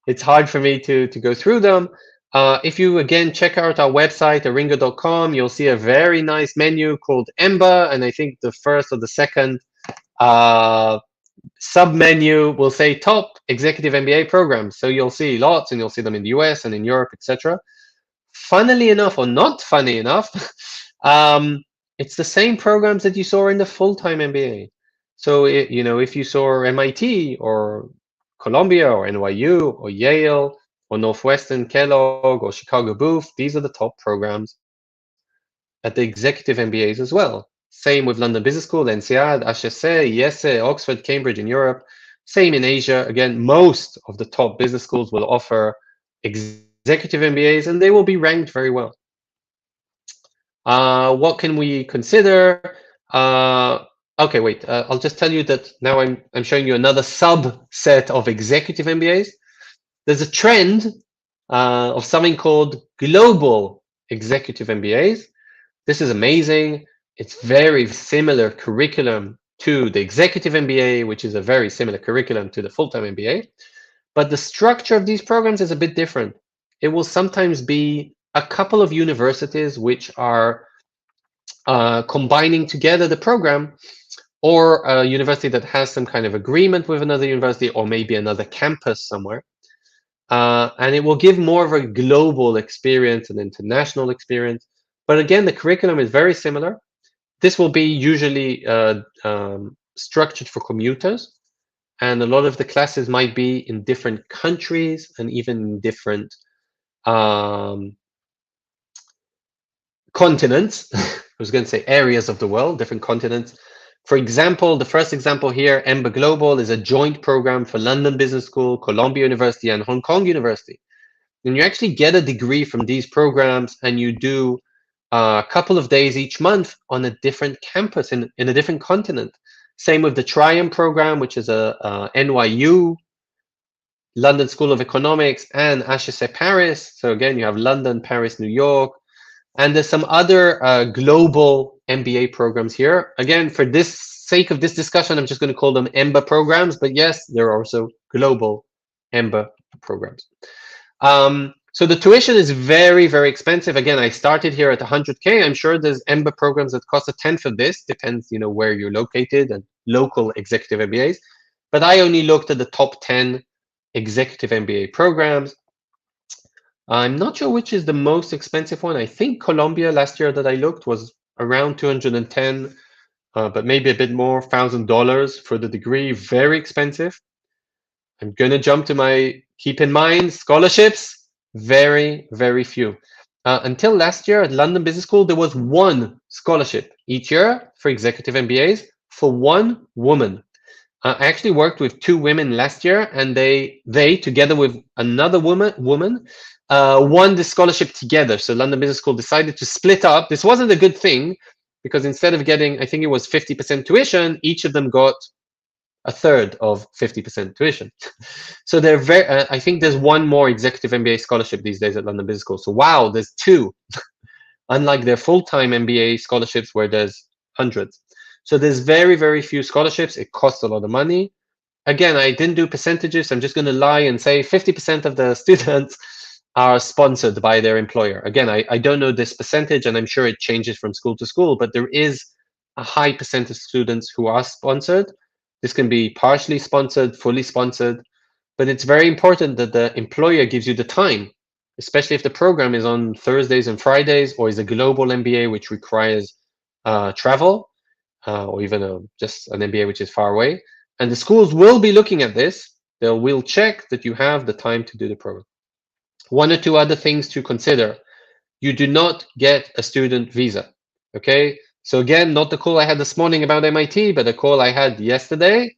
It's hard for me to go through them. If you, again, check out our website, aringo.com, you'll see a very nice menu called EMBA, and I think the first or the second sub-menu will say top executive MBA programs. So you'll see lots, and you'll see them in the US and in Europe, etc. Funnily enough, or not funny enough, it's the same programs that you saw in the full-time MBA. So if you saw MIT or Columbia or NYU or Yale or Northwestern Kellogg or Chicago Booth, these are the top programs at the executive MBAs as well. Same with London Business School, INSEAD, HEC, IESE, Oxford, Cambridge in Europe. Same in Asia. Again, most of the top business schools will offer executive MBAs, and they will be ranked very well. What can we consider? Okay, wait. I'll just tell you that now I'm showing you another subset of executive MBAs. There's a trend of something called global executive MBAs. This is amazing. It's very similar curriculum to the Executive MBA, which is a very similar curriculum to the Full-time MBA. But the structure of these programs is a bit different. It will sometimes be a couple of universities which are combining together the program, or a university that has some kind of agreement with another university, or maybe another campus somewhere. And it will give more of a global experience, an international experience. But again, the curriculum is very similar. This will be usually structured for commuters, and a lot of the classes might be in different countries and even different continents. I was going to say areas of the world, different continents. For example, the first example here, EMBA Global, is a joint program for London Business School, Columbia University, and Hong Kong University. And you actually get a degree from these programs, and you do a couple of days each month on a different campus in a different continent. Same with the Triumph program, which is a NYU, London School of Economics, and HEC Paris. So again, you have London, Paris, New York, and there's some other global MBA programs here. Again, for this sake of this discussion, I'm just going to call them EMBA programs, but yes, there are also global EMBA programs. So the tuition is very, very expensive. Again, I started here at 100K. I'm sure there's EMBA programs that cost a tenth of this. Depends, where you're located and local executive MBAs. But I only looked at the top 10 executive MBA programs. I'm not sure which is the most expensive one. I think Columbia last year that I looked was around 210, but maybe a bit more, $1,000 for the degree. Very expensive. I'm going to jump to my, keep in mind, scholarships. Very, very few. Until last year at London Business School, there was one scholarship each year for executive MBAs for one woman. I actually worked with two women last year, and they together with another woman won the scholarship together. So London Business School decided to split up. This wasn't a good thing, because instead of getting, I think it was 50% tuition, each of them got a third of 50% tuition. So they're very, I think there's one more executive MBA scholarship these days at London Business School. So wow, there's two, unlike their full-time MBA scholarships where there's hundreds. So there's very, very few scholarships. It costs a lot of money. Again, I didn't do percentages. I'm just going to lie and say 50% of the students are sponsored by their employer. Again, I don't know this percentage, and I'm sure it changes from school to school, but there is a high percentage of students who are sponsored. This can be partially sponsored, fully sponsored, but it's very important that the employer gives you the time, especially if the program is on Thursdays and Fridays, or is a global MBA which requires travel, or even just an MBA which is far away. And the schools will be looking at this. They will check that you have the time to do the program. One or two other things to consider. You do not get a student visa, okay? So again, not the call I had this morning about MIT, but a call I had yesterday.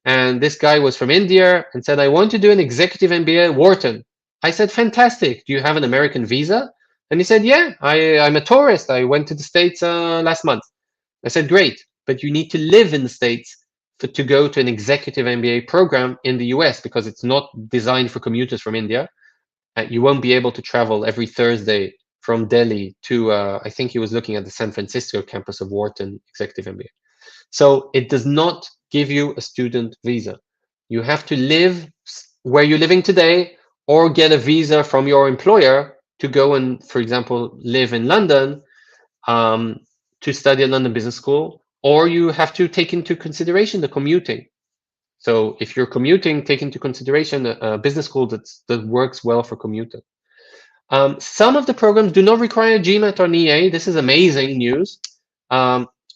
And this guy was from India and said, I want to do an executive MBA at Wharton. I said, fantastic. Do you have an American visa? And he said, yeah, I'm a tourist. I went to the States last month. I said, great, but you need to live in the States to go to an executive MBA program in the US, because it's not designed for commuters from India. You won't be able to travel every Thursday from Delhi to, I think he was looking at the San Francisco campus of Wharton Executive MBA. So it does not give you a student visa. You have to live where you're living today, or get a visa from your employer to go and, for example, live in London to study at London Business School, or you have to take into consideration the commuting. So if you're commuting, take into consideration a business school that works well for commuting. Some of the programs do not require GMAT or an EA. This is amazing news.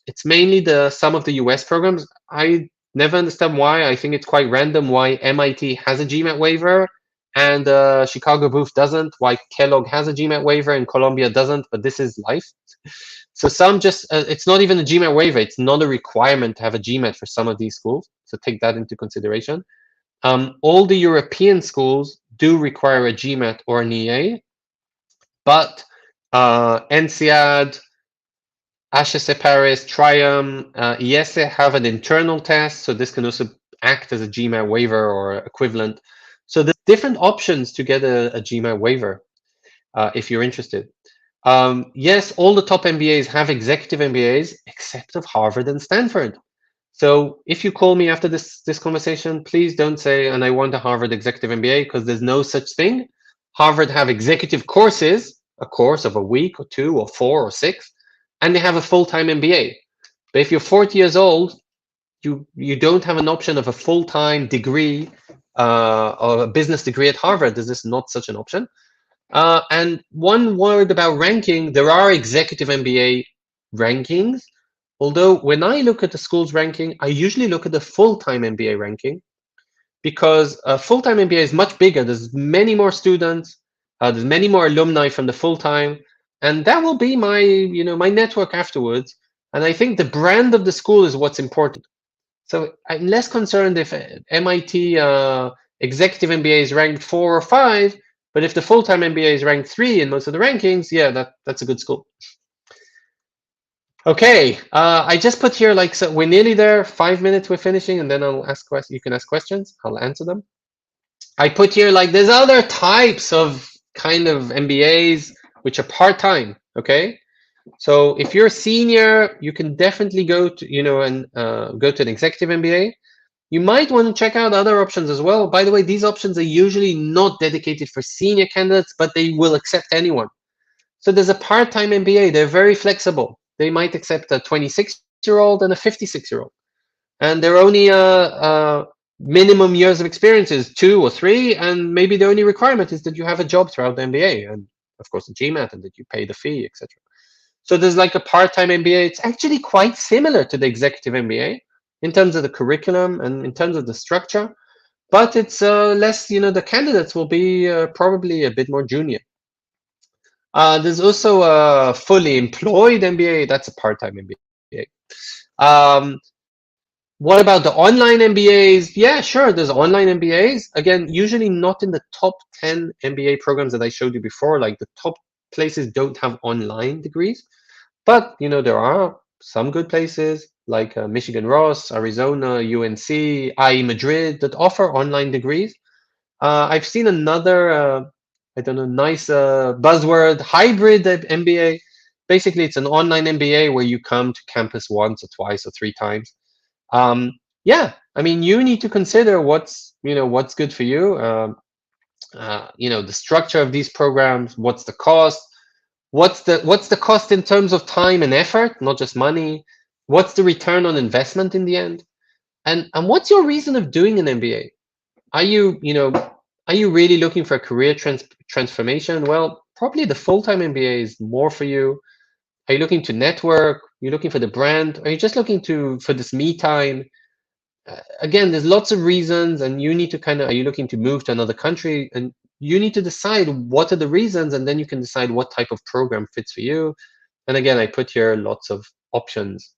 It's mainly some of the US programs. I never understand why. I think it's quite random why MIT has a GMAT waiver and Chicago Booth doesn't, why Kellogg has a GMAT waiver and Columbia doesn't, but this is life. So some just, it's not even a GMAT waiver. It's not a requirement to have a GMAT for some of these schools. So take that into consideration. All the European schools do require a GMAT or an EA, but NCAD, HEC Paris, Triumph, ESE have an internal test. So this can also act as a GMAT waiver or equivalent. So there's different options to get a GMAT waiver if you're interested. Yes, all the top MBAs have executive MBAs, except of Harvard and Stanford. So if you call me after this conversation, please don't say, and I want a Harvard Executive MBA, because there's no such thing. Harvard have executive courses, a course of a week or 2 or 4 or 6, and they have a full-time MBA. But if you're 40 years old, you don't have an option of a full-time degree or a business degree at Harvard. This is not such an option. And one word about ranking, there are executive MBA rankings. Although when I look at the school's ranking, I usually look at the full-time MBA ranking, because a full-time MBA is much bigger. There's many more students, there's many more alumni from the full-time, and that will be my, my network afterwards. And I think the brand of the school is what's important. So I'm less concerned if MIT Executive MBA is ranked 4 or 5, but if the full-time MBA is ranked 3 in most of the rankings, yeah, that's a good school. Okay, I just put here, like, so we're nearly there. 5 minutes, we're finishing, and then I'll ask questions. You can ask questions. I'll answer them. I put here, like, there's other types of kind of MBAs which are part-time. Okay, so if you're a senior, you can definitely go to, and go to an executive MBA. You might want to check out other options as well. By the way, these options are usually not dedicated for senior candidates, but they will accept anyone. So there's a part-time MBA. They're very flexible. They might accept a 26-year-old and a 56-year-old. And their only minimum years of experience is 2 or 3, and maybe the only requirement is that you have a job throughout the MBA, and of course a GMAT, and that you pay the fee, etc. So there's like a part-time MBA. It's actually quite similar to the executive MBA in terms of the curriculum and in terms of the structure, but it's less, the candidates will be probably a bit more junior. There's also a fully employed MBA. That's a part-time MBA. What about the online MBAs? Yeah, sure. There's online MBAs. Again, usually not in the top 10 MBA programs that I showed you before. Like, the top places don't have online degrees, but there are some good places like Michigan Ross, Arizona, UNC, IE Madrid that offer online degrees. I've seen another, I don't know, nice buzzword, hybrid MBA. Basically, it's an online MBA where you come to campus once or twice or 3 times. Yeah, I mean, you need to consider what's good for you. The structure of these programs. What's the cost? What's the cost in terms of time and effort, not just money? What's the return on investment in the end? And what's your reason of doing an MBA? Are you really looking for a career transformation? Well, probably the full-time MBA is more for you. Are you looking to network? Are you looking for the brand? Are you just looking for this me time? Again, there's lots of reasons, and you need to are you looking to move to another country? And you need to decide what are the reasons, and then you can decide what type of program fits for you. And again, I put here lots of options.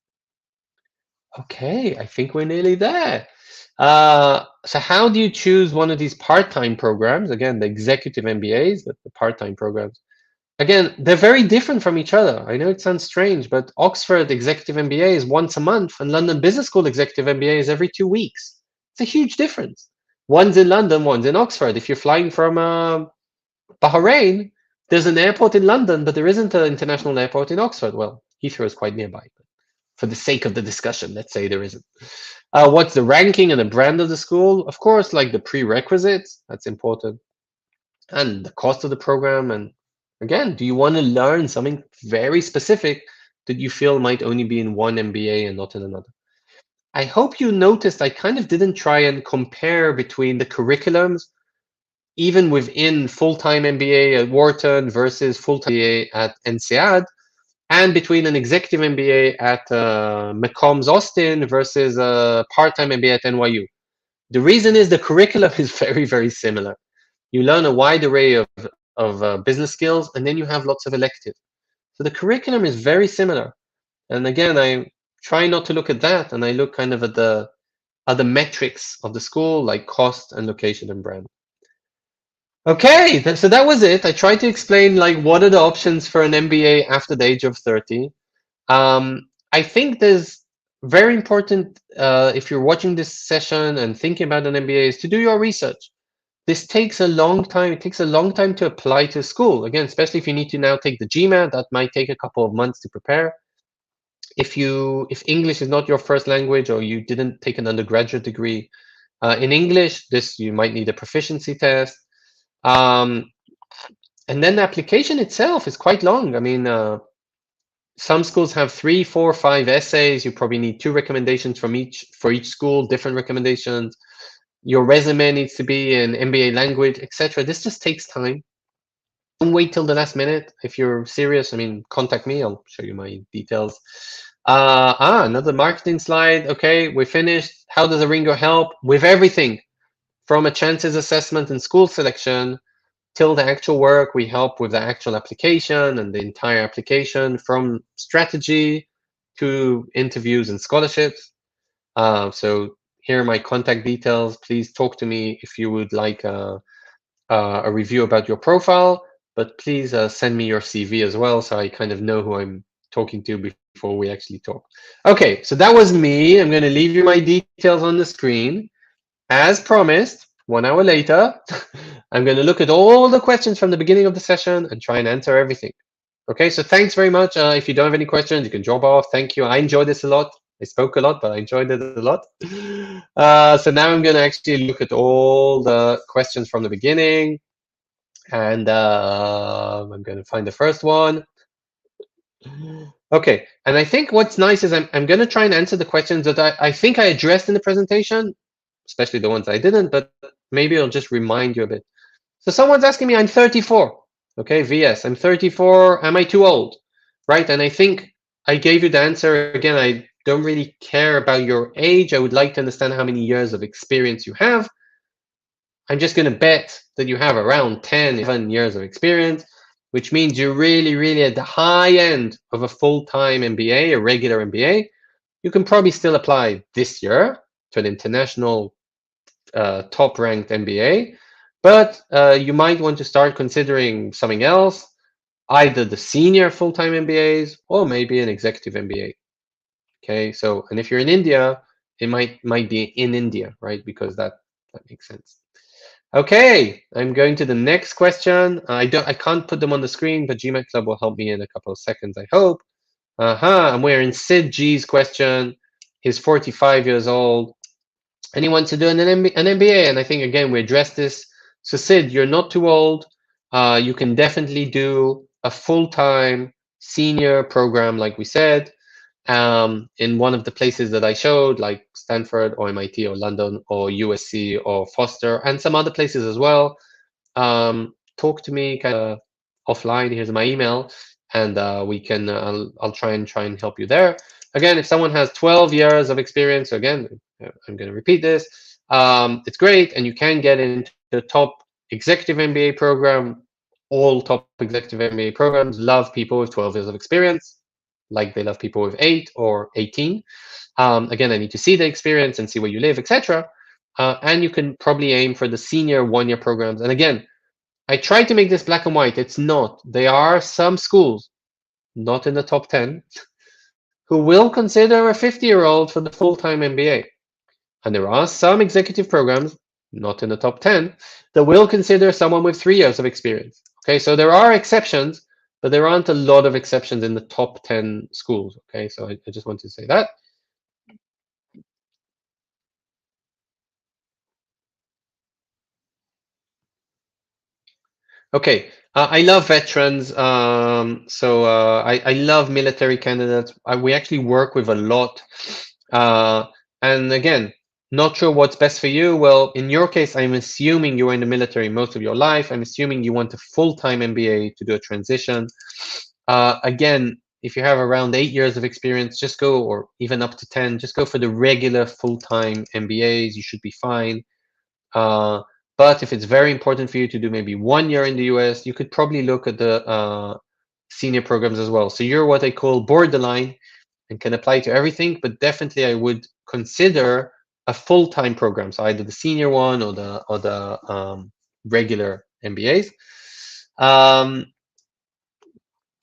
Okay, I think we're nearly there. So how do you choose one of these part-time programs? Again, the executive MBAs, the part-time programs. Again, they're very different from each other. I know it sounds strange, but Oxford Executive MBA is once a month, and London Business School Executive MBA is every 2 weeks. It's a huge difference. One's in London, one's in Oxford. If you're flying from Bahrain, there's an airport in London, but there isn't an international airport in Oxford. Well, Heathrow is quite nearby, but for the sake of the discussion, let's say there isn't. What's the ranking and the brand of the school? Of course, like the prerequisites, that's important. And the cost of the program. And again, do you want to learn something very specific that you feel might only be in one MBA and not in another? I hope you noticed I kind of didn't try and compare between the curriculums, even within full-time MBA at Wharton versus full-time MBA at INSEAD, and between an executive MBA at McCombs Austin versus a part-time MBA at NYU. The reason is the curriculum is very, very similar. You learn a wide array of business skills, and then you have lots of electives. So the curriculum is very similar. And again, I try not to look at that, and I look kind of at the other metrics of the school, like cost and location and brand. Okay, so that was it. I tried to explain like what are the options for an MBA after the age of 30. I think there's very important, if you're watching this session and thinking about an MBA, is to do your research. This takes a long time. It takes a long time to apply to school. Again, especially if you need to now take the GMAT, that might take a couple of months to prepare. If English is not your first language or you didn't take an undergraduate degree in English, this you might need a proficiency test. Um, and then the application itself is quite long. I mean, some schools have 3, 4, 5 essays. You probably need 2 recommendations from for each school, different recommendations. Your resume needs to be in MBA language, etc. This just takes time. Don't wait till the last minute. If you're serious, I mean, contact me. I'll show you my details. Another marketing slide. Okay, we finished. How does Aringo help? With everything from a chances assessment and school selection till the actual work. We help with the actual application and the entire application, from strategy to interviews and scholarships. So here are my contact details. Please talk to me if you would like a review about your profile, but please send me your CV as well, so I kind of know who I'm talking to before we actually talk. Okay, so that was me. I'm going to leave you my details on the screen. As promised, 1 hour later, I'm going to look at all the questions from the beginning of the session and try and answer everything. Okay, so thanks very much. If you don't have any questions, you can drop off. Thank you. I enjoyed this a lot. I spoke a lot, but I enjoyed it a lot. So now I'm going to actually look at all the questions from the beginning. And I'm going to find the first one. Okay, and I think what's nice is I'm going to try and answer the questions that I think I addressed in the presentation, especially the ones I didn't, but maybe I'll just remind you a bit. So someone's asking me, I'm 34. Okay, VS, I'm 34. Am I too old? Right, and I think I gave you the answer. Again, I don't really care about your age. I would like to understand how many years of experience you have. I'm just going to bet that you have around 10, 11 years of experience, which means you're really, really at the high end of a full-time MBA, a regular MBA. You can probably still apply this year to an international top-ranked MBA, but you might want to start considering something else, either the senior full-time MBAs or maybe an executive MBA. Okay, so, and if you're in India, it might be in India, right? Because that makes sense. Okay, I'm going to the next question. I can't put them on the screen, but GMAT Club will help me in a couple of seconds, I hope. And we're in Sid G's question. He's 45 years old, and he wants to do an MBA. And I think, again, we addressed this. So Sid, you're not too old. You can definitely do a full-time senior program, like we said, in one of the places that I showed, like Stanford or MIT or London or USC or Foster, and some other places as well. Talk to me kind of offline. Here's my email, and we can. I'll try and help you there. Again, if someone has 12 years of experience, again, I'm going to repeat this. It's great, and you can get into the top executive MBA program. All top executive MBA programs love people with 12 years of experience, like they love people with 8 or 18. Again, I need to see the experience and see where you live, etc. And you can probably aim for the senior 1-year programs. And again, I tried to make this black and white. It's not. There are some schools, not in the top 10, who will consider a 50-year-old for the full-time MBA. And there are some executive programs, not in the top 10, that will consider someone with 3 years of experience. Okay, so there are exceptions, but there aren't a lot of exceptions in the top 10 schools. Okay, so I just want to say that. Okay, I love veterans. I love military candidates. We actually work with a lot. And again, not sure what's best for you. Well, in your case, I'm assuming you were in the military most of your life. I'm assuming you want a full-time MBA to do a transition. Again, if you have around 8 years of experience, just go, or even up to 10, just go for the regular full-time MBAs. You should be fine. But if it's very important for you to do maybe 1 year in the US, you could probably look at the senior programs as well. So you're what I call borderline and can apply to everything, but definitely I would consider a full-time program. So either the senior one or the regular MBAs.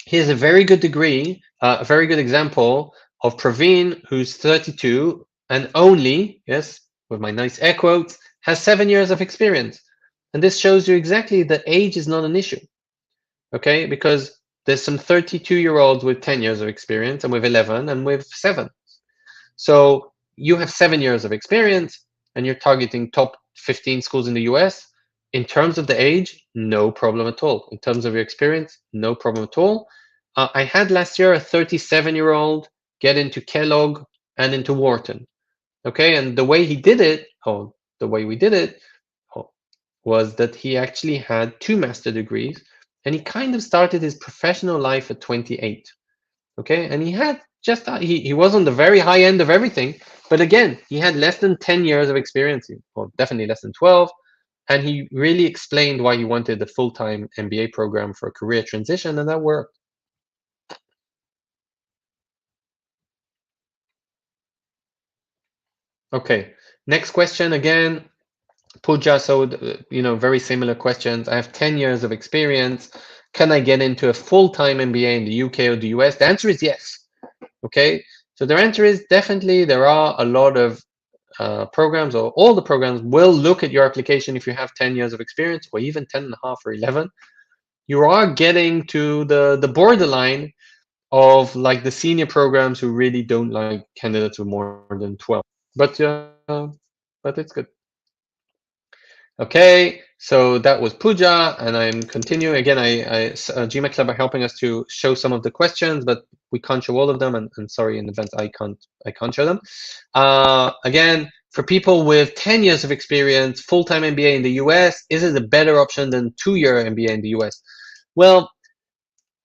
Here's a very good degree, a very good example of Praveen, who's 32 and only, yes, with my nice air quotes, has 7 years of experience. And this shows you exactly that age is not an issue. Okay, because there's some 32-year-olds with 10 years of experience and with 11 and with 7. So you have 7 years of experience and you're targeting top 15 schools in the US. In terms of the age, no problem at all. In terms of your experience, no problem at all. I had last year a 37-year-old get into Kellogg and into Wharton. Okay, and the way he did it, or the way we did it, was that he actually had 2 master degrees and he kind of started his professional life at 28. Okay, and he had just he was on the very high end of everything, but again, he had less than 10 years of experience, or definitely less than 12, and he really explained why he wanted a full-time MBA program for a career transition, and that worked. Okay, next question again, Pooja. So, very similar questions. I have 10 years of experience. Can I get into a full-time MBA in the UK or the US? The answer is yes. Okay, so the answer is definitely there are a lot of programs, or all the programs will look at your application if you have 10 years of experience, or even 10 and a half or 11. You are getting to the borderline of like the senior programs who really don't like candidates with more than 12. But it's good. Okay, so that was Pooja, and I'm continuing again. GMAT Club are helping us to show some of the questions, but we can't show all of them. And sorry in advance, I can't show them. Again, for people with 10 years of experience, full-time MBA in the US, is it a better option than 2-year MBA in the US? Well,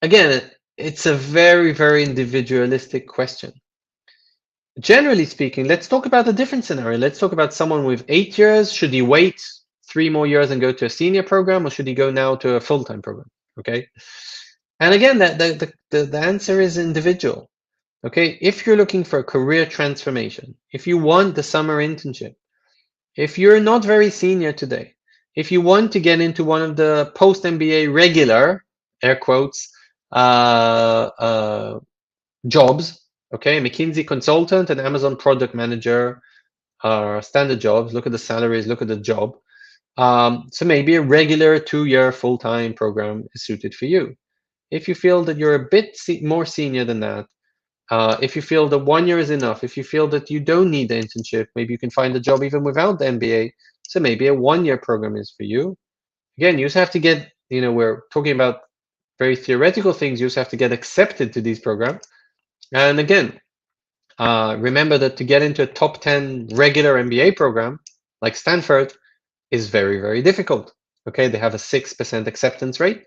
again, it's a very, very individualistic question. Generally speaking, let's talk about a different scenario. Let's talk about someone with 8 years. Should he wait 3 more years and go to a senior program, or should he go now to a full-time program? Okay. And again, the answer is individual. Okay. If you're looking for a career transformation, if you want the summer internship, if you're not very senior today, if you want to get into one of the post-MBA regular, air quotes, jobs, okay, McKinsey consultant and Amazon product manager are standard jobs. Look at the salaries, look at the job. So maybe a regular 2-year full-time program is suited for you. If you feel that you're a bit more senior than that, if you feel that 1 year is enough, if you feel that you don't need the internship, maybe you can find a job even without the MBA. So maybe a 1-year program is for you. Again, you just have to get, we're talking about very theoretical things. You just have to get accepted to these programs. And again, remember that to get into a top 10 regular MBA program like Stanford is very, very difficult. Okay, they have a 6% acceptance rate.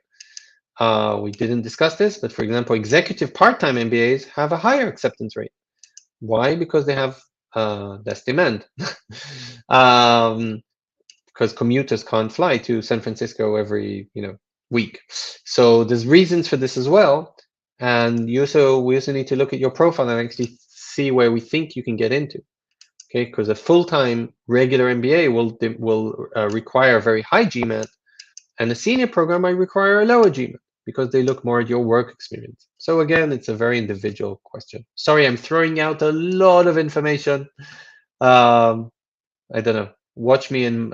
We didn't discuss this, but for example, executive part-time MBAs have a higher acceptance rate. Why? Because they have less demand. Because commuters can't fly to San Francisco every week. So there's reasons for this as well. And we also need to look at your profile and actually see where we think you can get into. Okay, because a full-time regular MBA will require a very high GMAT, and a senior program might require a lower GMAT because they look more at your work experience. So again, it's a very individual question. Sorry, I'm throwing out a lot of information. I don't know. Watch me in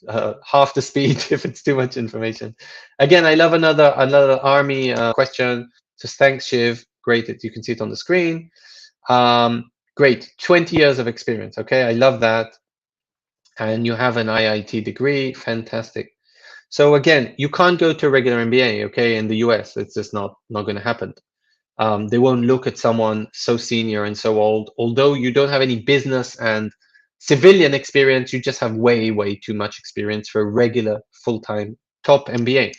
half the speed if it's too much information. Again, I love another army question. So thanks, Shiv. Great that you can see it on the screen. Great, 20 years of experience. Okay, I love that. And you have an IIT degree. Fantastic. So again, you can't go to a regular MBA, okay, in the US. It's just not going to happen. They won't look at someone so senior and so old. Although you don't have any business and civilian experience, you just have way, way too much experience for a regular full-time top MBA.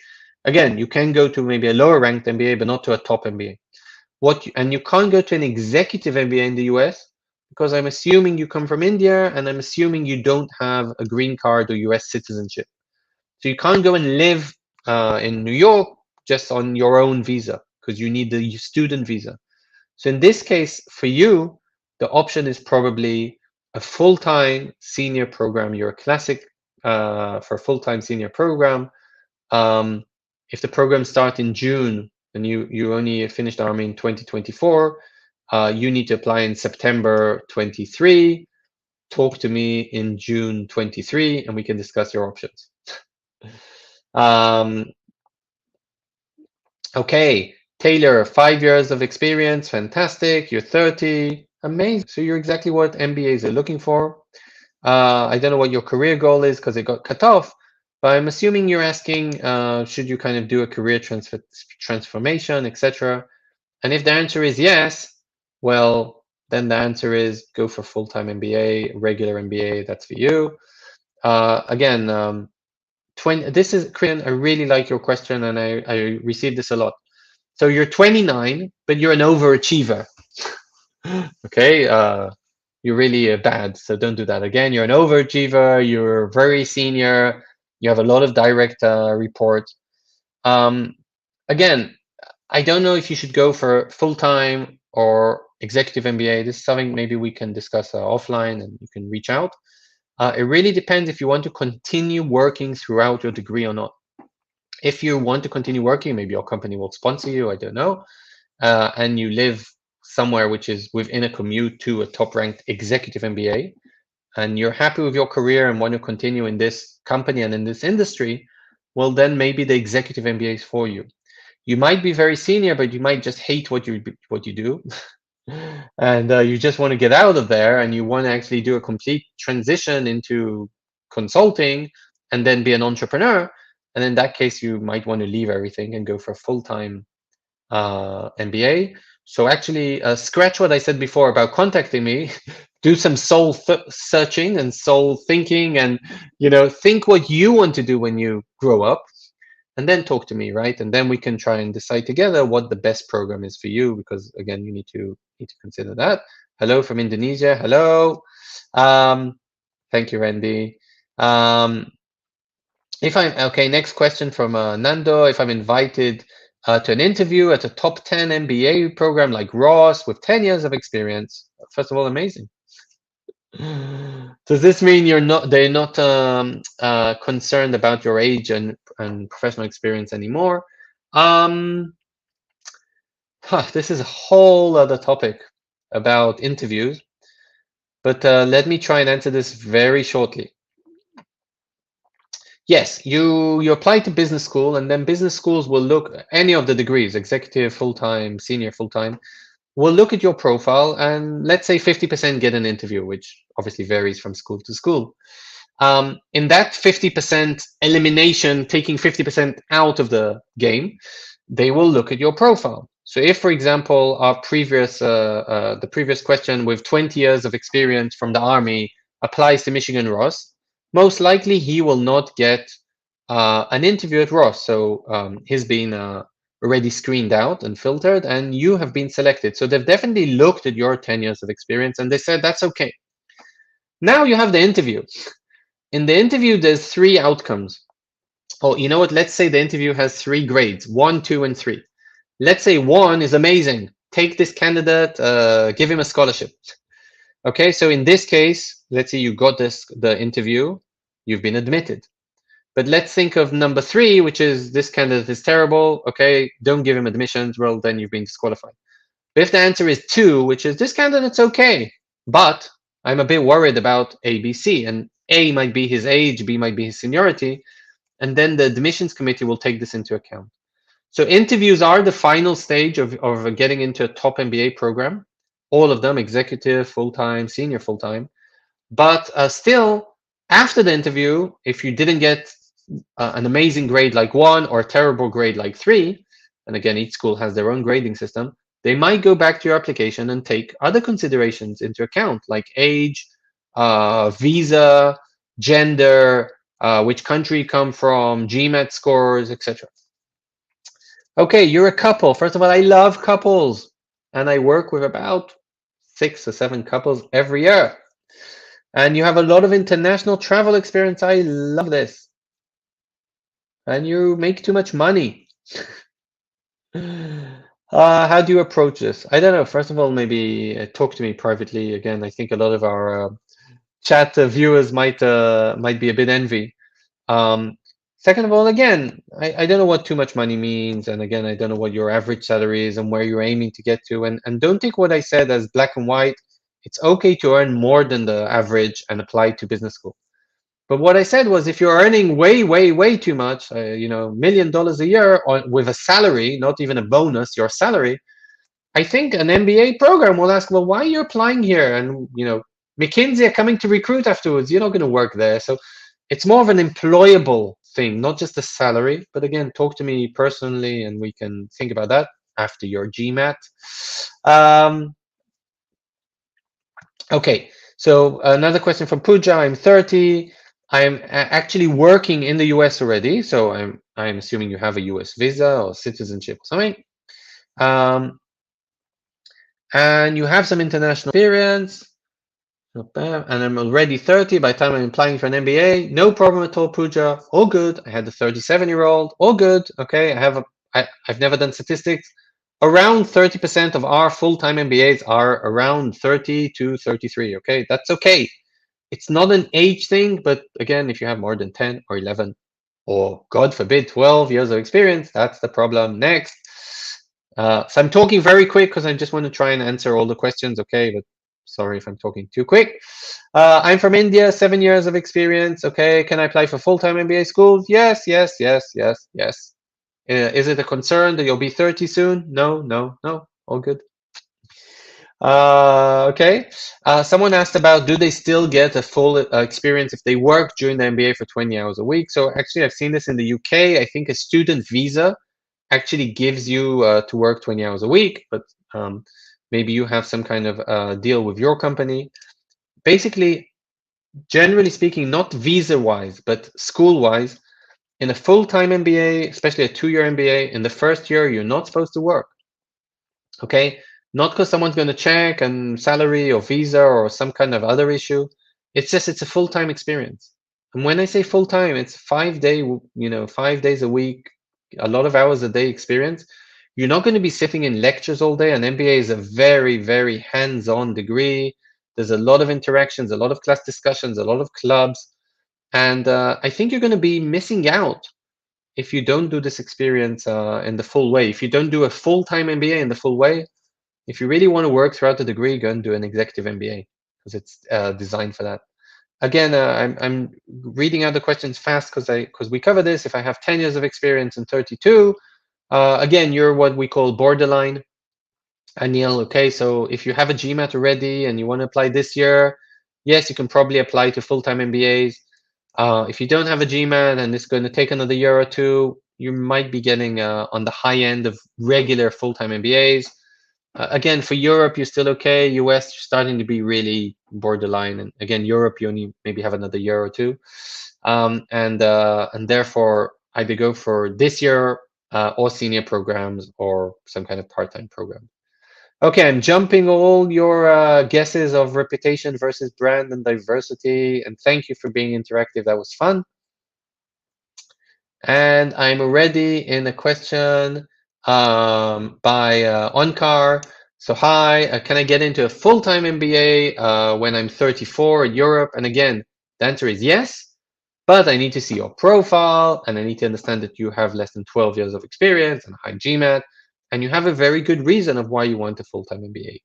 Again, you can go to maybe a lower ranked MBA, but not to a top MBA. And you can't go to an executive MBA in the US because I'm assuming you come from India and I'm assuming you don't have a green card or US citizenship. So you can't go and live in New York just on your own visa because you need the student visa. So in this case, for you, the option is probably a full-time senior program. You're a classic for a full-time senior program. If the program starts in June and you only finished Army in 2024, you need to apply in September 23. Talk to me in June 23, and we can discuss your options. Okay, Taylor, 5 years of experience, fantastic. You're 30, amazing. So you're exactly what MBAs are looking for. I don't know what your career goal is because it got cut off, but I'm assuming you're asking, should you kind of do a career transformation, etc. And if the answer is yes, well, then the answer is go for full-time MBA, regular MBA, that's for you. Again, 20, this is, Christian, I really like your question and I receive this a lot. So you're 29, but you're an overachiever. Okay, you're really bad, so don't do that again. You're an overachiever, you're very senior, you have a lot of direct reports. Um, Again, I don't know if you should go for full-time or executive MBA. This is something maybe we can discuss offline and you can reach out. It really depends if you want to continue working throughout your degree or not. If you want to continue working, maybe your company will sponsor you, I don't know, and you live somewhere which is within a commute to a top-ranked executive MBA, and you're happy with your career and want to continue in this company and in this industry, well, then maybe the executive MBA is for you. You might be very senior, but you might just hate what you do, and you just want to get out of there, and you want to actually do a complete transition into consulting, and then be an entrepreneur. And in that case, you might want to leave everything and go for a full-time MBA. So actually, scratch what I said before about contacting me. Do some soul searching and soul thinking, and think what you want to do when you grow up, and then talk to me, right? And then we can try and decide together what the best program is for you, because again, you need to consider that. Hello from Indonesia. Hello. Um, Thank you, Randy. Um, if I'm okay, next question from Nando. If I'm invited to an interview at a top 10 MBA program like Ross with 10 years of experience, first of all, amazing. Does this mean they're not concerned about your age and professional experience anymore? This is a whole other topic about interviews, but let me try and answer this very shortly. Yes, you apply to business school, and then business schools will look any of the degrees, executive, full-time, senior, full-time, will look at your profile, and let's say 50% get an interview, which obviously varies from school to school. In that 50% elimination, taking 50% out of the game, they will look at your profile. So if, for example, the previous question with 20 years of experience from the Army applies to Michigan Ross, most likely he will not get an interview at Ross. So he's been already screened out and filtered, and you have been selected. So they've definitely looked at your 10 years of experience, and they said, that's okay. Now you have the interview. In the interview, there's 3 outcomes. Oh, you know what? Let's say the interview has 3 grades, 1, 2, and 3. Let's say 1 is amazing. Take this candidate, give him a scholarship. Okay, so in this case, let's say you got the interview, you've been admitted. But let's think of number 3, which is this candidate is terrible. Okay, don't give him admissions. Well, then you've been disqualified. But if the answer is 2, which is this candidate's okay, but I'm a bit worried about A, B, C, and A might be his age, B might be his seniority, and then the admissions committee will take this into account. So interviews are the final stage of getting into a top MBA program, all of them, executive, full-time, senior full-time. But still, after the interview, if you didn't get an amazing grade like 1 or a terrible grade like 3, and again, each school has their own grading system, they might go back to your application and take other considerations into account, like age, visa, gender, which country you come from, GMAT scores, etc. Okay, you're a couple. First of all, I love couples, and I work with about 6 or 7 couples every year. And you have a lot of international travel experience. I love this. And you make too much money. How do you approach this? I don't know. First of all, maybe talk to me privately. Again, I think a lot of our chat viewers might be a bit envy. Second of all, again, I don't know what too much money means, and again, I don't know what your average salary is and where you're aiming to get to, and don't take what I said as black and white. It's okay to earn more than the average and apply to business school. But what I said was, if you're earning way, way, way too much, $1 million a year with a salary, not even a bonus, your salary, I think an MBA program will ask, well, why are you applying here? And McKinsey are coming to recruit afterwards. You're not going to work there. So it's more of an employable thing, not just a salary. But again, talk to me personally, and we can think about that after your GMAT. Okay, so another question from Pooja. I'm 30. I'm actually working in the US already, so I'm assuming you have a US visa or citizenship or something. And you have some international experience. Not bad. And I'm already 30 by the time I'm applying for an MBA. No problem at all, Pooja. All good. I had the 37-year-old. All good. Okay. I've never done statistics. Around 30% of our full-time MBAs are around 30 to 33. Okay. That's okay. It's not an age thing, but again, if you have more than 10 or 11, or God forbid, 12 years of experience, that's the problem. Next. So I'm talking very quick because I just want to try and answer all the questions, okay? But sorry if I'm talking too quick. I'm from India, 7 years of experience, okay? Can I apply for full-time MBA schools? Yes, yes, yes, yes, yes. Is it a concern that you'll be 30 soon? No, no, no, all good. Okay. Someone asked about, do they still get a full experience if they work during the MBA for 20 hours a week? So actually, I've seen this in the UK. I think a student visa actually gives you to work 20 hours a week, but maybe you have some kind of deal with your company. Basically, generally speaking, not visa-wise, but school-wise, in a full-time MBA, especially a 2-year MBA, in the first year, you're not supposed to work. Okay, not because someone's going to check and salary or visa or some kind of other issue. It's just it's a full-time experience. And when I say full-time, it's 5 days a week, a lot of hours a day experience. You're not going to be sitting in lectures all day. An MBA is a very, very hands-on degree. There's a lot of interactions, a lot of class discussions, a lot of clubs. And I think you're going to be missing out if you don't do this experience in the full way. If you don't do a full-time MBA in the full way, if you really want to work throughout the degree, go and do an executive MBA because it's designed for that. Again, I'm reading out the questions fast because we cover this. If I have 10 years of experience and 32, again, you're what we call borderline. Anil, okay, so if you have a GMAT already and you want to apply this year, yes, you can probably apply to full-time MBAs. If you don't have a GMAT and it's going to take another year or two, you might be getting on the high end of regular full-time MBAs. Again, for Europe, you're still okay. US, you're starting to be really borderline. And again, Europe, you only maybe have another year or two. And therefore, either go for this year or senior programs or some kind of part-time program. Okay, I'm jumping all your guesses of reputation versus brand and diversity. And thank you for being interactive. That was fun. And I'm already in a question by Onkar. So hi, can I get into a full-time MBA when I'm 34 in Europe? And again, the answer is yes, but I need to see your profile and I need to understand that you have less than 12 years of experience and a high GMAT, and you have a very good reason of why you want a full-time MBA.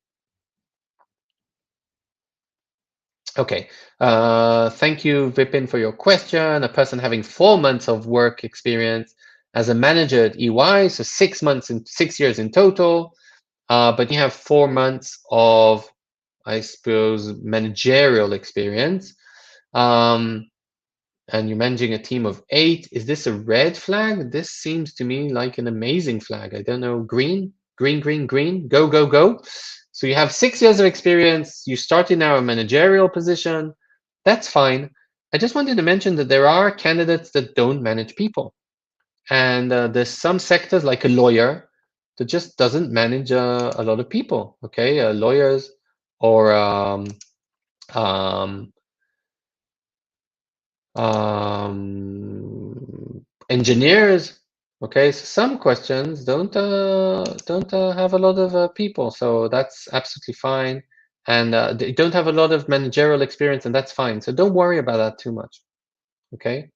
Okay, thank you, Vipin, for your question. A person having 4 months of work experience as a manager at EY, so 6 months and 6 years in total, but you have 4 months of, I suppose, managerial experience, and you're managing a team of 8. Is this a red flag? This seems to me like an amazing flag. I don't know, green, green, green, green, go, go, go. So you have 6 years of experience. You started now a managerial position. That's fine. I just wanted to mention that there are candidates that don't manage people. And there's some sectors like a lawyer that just doesn't manage a lot of people, okay? Lawyers or um, engineers. Okay, so some questions don't have a lot of people, so that's absolutely fine. And they don't have a lot of managerial experience, and that's fine. So don't worry about that too much. Okay.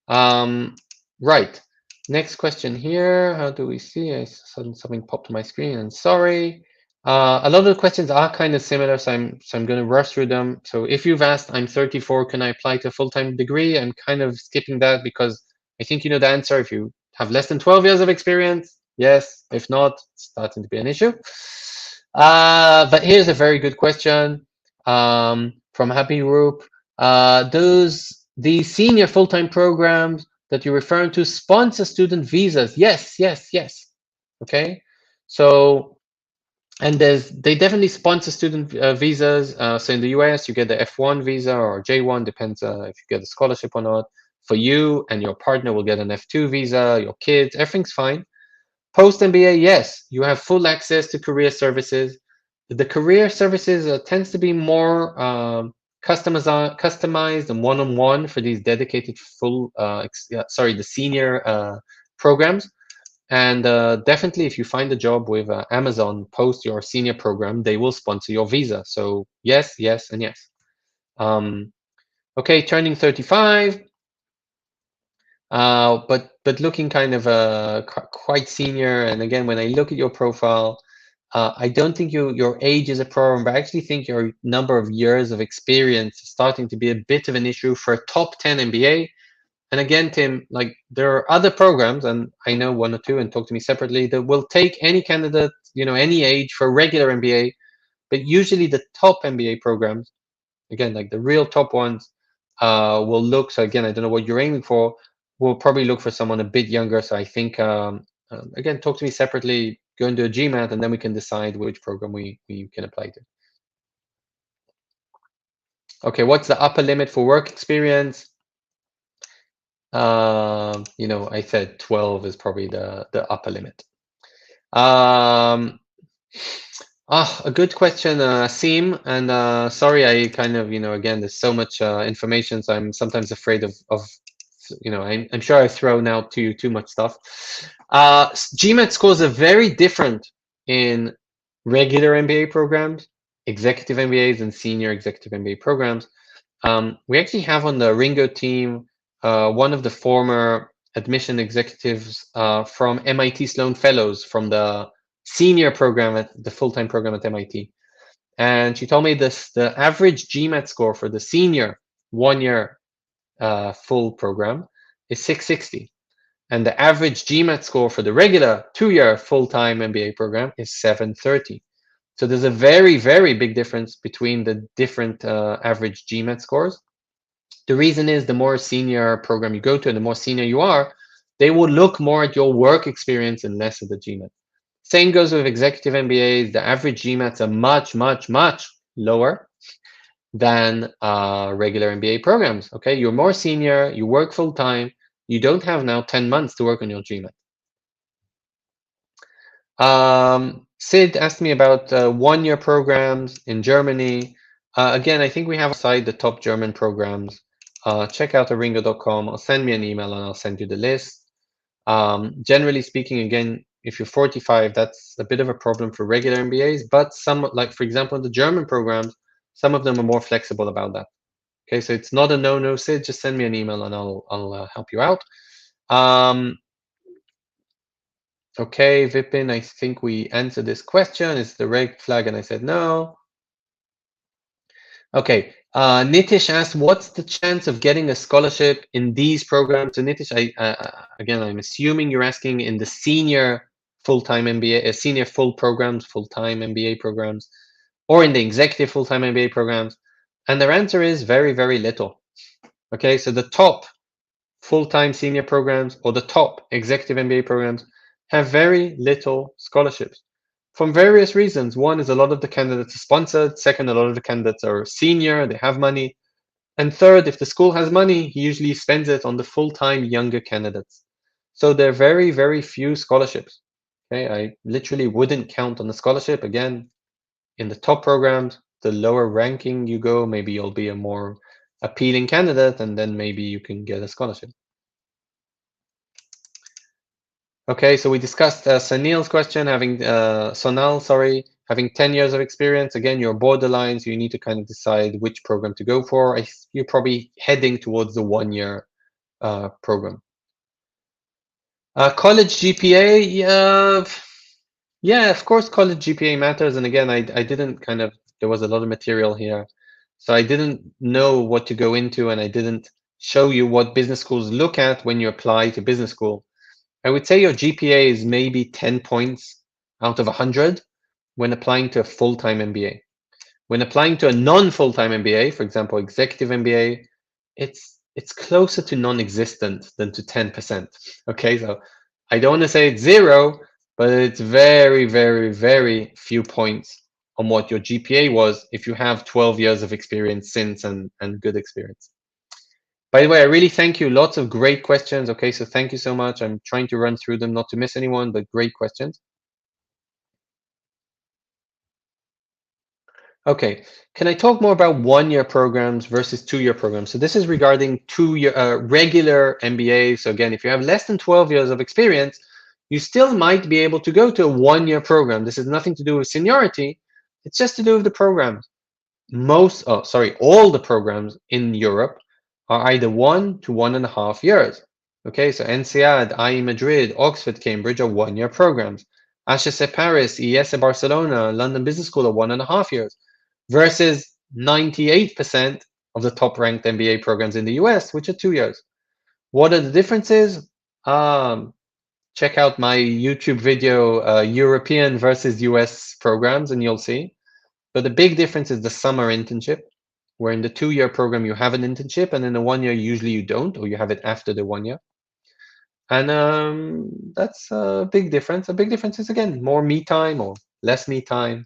Right. Next question here. How do we see? Something popped on my screen. And sorry. A lot of the questions are kind of similar, so I'm going to rush through them. So if you've asked, I'm 34, can I apply to a full-time degree? I'm kind of skipping that because I think you know the answer. If you have less than 12 years of experience, yes. If not, it's starting to be an issue. But here's a very good question from Happy Group. These senior full-time programs that you're referring to sponsor student visas? Yes, yes, yes. Okay, so. And they definitely sponsor student visas. So in the US, you get the F1 visa or J1, depends if you get a scholarship or not. For you and your partner will get an F2 visa, your kids, everything's fine. Post MBA, yes, you have full access to career services. The career services tends to be more customized and one-on-one for these dedicated the senior programs. And definitely, if you find a job with Amazon post your senior program, they will sponsor your visa. So yes, yes, and yes. Okay, turning 35, but looking kind of quite senior. And again, when I look at your profile, I don't think your age is a problem, but I actually think your number of years of experience is starting to be a bit of an issue for a top 10 MBA. And again, Tim, like there are other programs, and I know one or two, and talk to me separately, that will take any candidate, any age for a regular MBA, but usually the top MBA programs, again, like the real top ones, will look. So again, I don't know what you're aiming for. We'll probably look for someone a bit younger. So I think, again, talk to me separately, go and do a GMAT, and then we can decide which program we can apply to. Okay, what's the upper limit for work experience? I said 12 is probably the upper limit. A good question, Seem, and sorry, I kind of, again, there's so much information, so I'm sometimes afraid of I'm sure I've thrown out to you too much stuff. GMAT scores are very different in regular MBA programs, executive MBAs, and senior executive MBA programs. We actually have on the Ringo team one of the former admission executives from MIT Sloan Fellows from the senior program at the full-time program at MIT. And she told me the average GMAT score for the senior 1-year full program is 660. And the average GMAT score for the regular 2-year full-time MBA program is 730. So there's a very, very big difference between the different average GMAT scores. The reason is the more senior program you go to and the more senior you are, they will look more at your work experience and less at the GMAT. Same goes with executive MBAs. The average GMATs are much, much, much lower than regular MBA programs. Okay, you're more senior, you work full time, you don't have now 10 months to work on your GMAT. Sid asked me about 1-year programs in Germany. Again, I think we have aside the top German programs. Check out aringo.com or send me an email and I'll send you the list. Generally speaking, again, if you're 45, that's a bit of a problem for regular MBAs, but some, like for example, the German programs, some of them are more flexible about that. Okay, so it's not a no-no, Sid, just send me an email and I'll help you out. Okay, Vipin, I think we answered this question. It's the red flag, and I said no. Okay, Nitish asked, what's the chance of getting a scholarship in these programs? So Nitish, again, I'm assuming you're asking in the senior full-time MBA, senior full programs, full-time MBA programs, or in the executive full-time MBA programs. And their answer is very, very little. Okay, so the top full-time senior programs or the top executive MBA programs have very little scholarships from various reasons. One is a lot of the candidates are sponsored. Second, a lot of the candidates are senior, they have money. And third, if the school has money, he usually spends it on the full-time younger candidates. So there are very, very few scholarships. Okay, I literally wouldn't count on the scholarship. Again, in the top programs, the lower ranking you go, maybe you'll be a more appealing candidate, and then maybe you can get a scholarship. Okay, so we discussed Sanil's question, Sonal, sorry, having 10 years of experience. Again, you're borderline, so you need to kind of decide which program to go for. You're probably heading towards the 1-year program. College GPA, Yeah, of course, college GPA matters. And again, I didn't kind of, there was a lot of material here. So I didn't know what to go into, and I didn't show you what business schools look at when you apply to business school. I would say your GPA is maybe 10 points out of 100 when applying to a full-time MBA. When applying to a non-full-time MBA, for example, Executive MBA, it's closer to non-existent than to 10%. Okay, so I don't want to say it's zero, but it's very, very, very few points on what your GPA was if you have 12 years of experience since and good experience. By the way, I really thank you. Lots of great questions. Okay, so thank you so much. I'm trying to run through them, not to miss anyone, but great questions. Okay, can I talk more about 1-year programs versus 2-year programs? So this is regarding 2-year regular MBA. So again, if you have less than 12 years of experience, you still might be able to go to a 1-year program. This has nothing to do with seniority. It's just to do with the programs. All the programs in Europe are either 1 to 1.5 years. Okay, so INSEAD, IE Madrid, Oxford, Cambridge are 1-year programs. HEC Paris, ES Barcelona, London Business School are 1.5 years, versus 98% of the top ranked MBA programs in the US, which are 2 years. What are the differences? Check out my YouTube video, European versus US programs, and you'll see. But the big difference is the summer internship, where in the 2-year program you have an internship, and in the 1 year usually you don't, or you have it after the 1 year. And that's a big difference. A big difference is again more me time or less me time.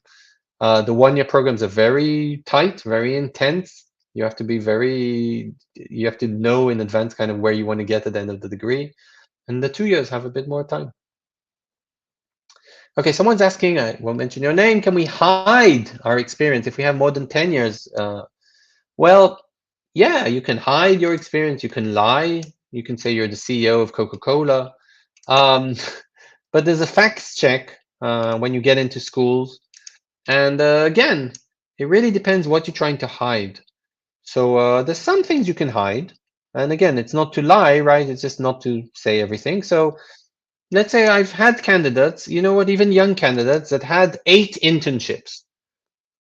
The 1-year programs are very tight, very intense. You have to be you have to know in advance kind of where you want to get at the end of the degree. And the 2 years have a bit more time. Okay, someone's asking, I won't mention your name, can we hide our experience if we have more than 10 years? Well, yeah, you can hide your experience, you can lie, you can say you're the CEO of Coca-Cola. Um, but there's a facts check when you get into schools. And again, it really depends what you're trying to hide. So there's some things you can hide. And again, it's not to lie, right? It's just not to say everything. So let's say I've had candidates, you know what, even young candidates that had 8 internships.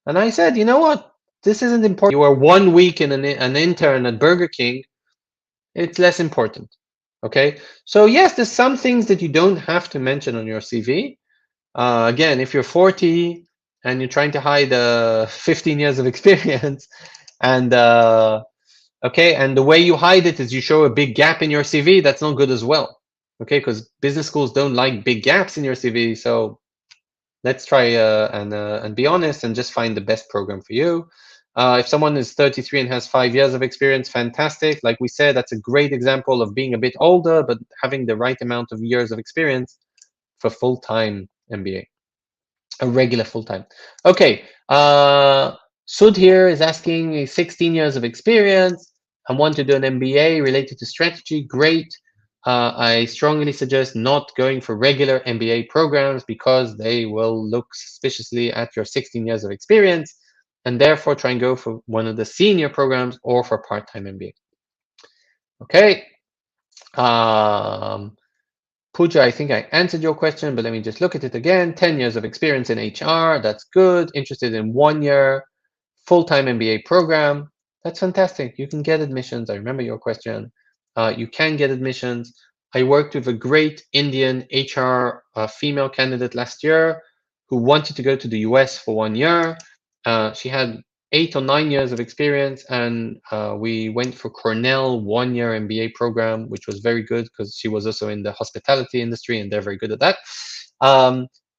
And I said, you know what, this isn't important. You are 1 week in an intern at Burger King, it's less important. Okay. So yes, there's some things that you don't have to mention on your CV. Again, if you're 40 and you're trying to hide 15 years of experience, and okay, and the way you hide it is you show a big gap in your CV, that's not good as well. Okay, because business schools don't like big gaps in your CV. So let's try and be honest and just find the best program for you. If someone is 33 and has 5 years of experience, fantastic. Like we said, that's a great example of being a bit older, but having the right amount of years of experience for full-time MBA, a regular full-time. Okay, Sud here is asking 16 years of experience. I want to do an MBA related to strategy. Great. I strongly suggest not going for regular MBA programs because they will look suspiciously at your 16 years of experience, and therefore try and go for one of the senior programs or for part-time MBA. Okay. Pooja, I think I answered your question, but let me just look at it again. 10 years of experience in HR, that's good. Interested in 1 year full-time MBA program, that's fantastic. You can get admissions. I remember your question. You can get admissions. I worked with a great Indian HR female candidate last year who wanted to go to the US for 1 year. She had 8 or 9 years of experience, and we went for Cornell 1 year MBA program, which was very good because she was also in the hospitality industry, and they're very good at that.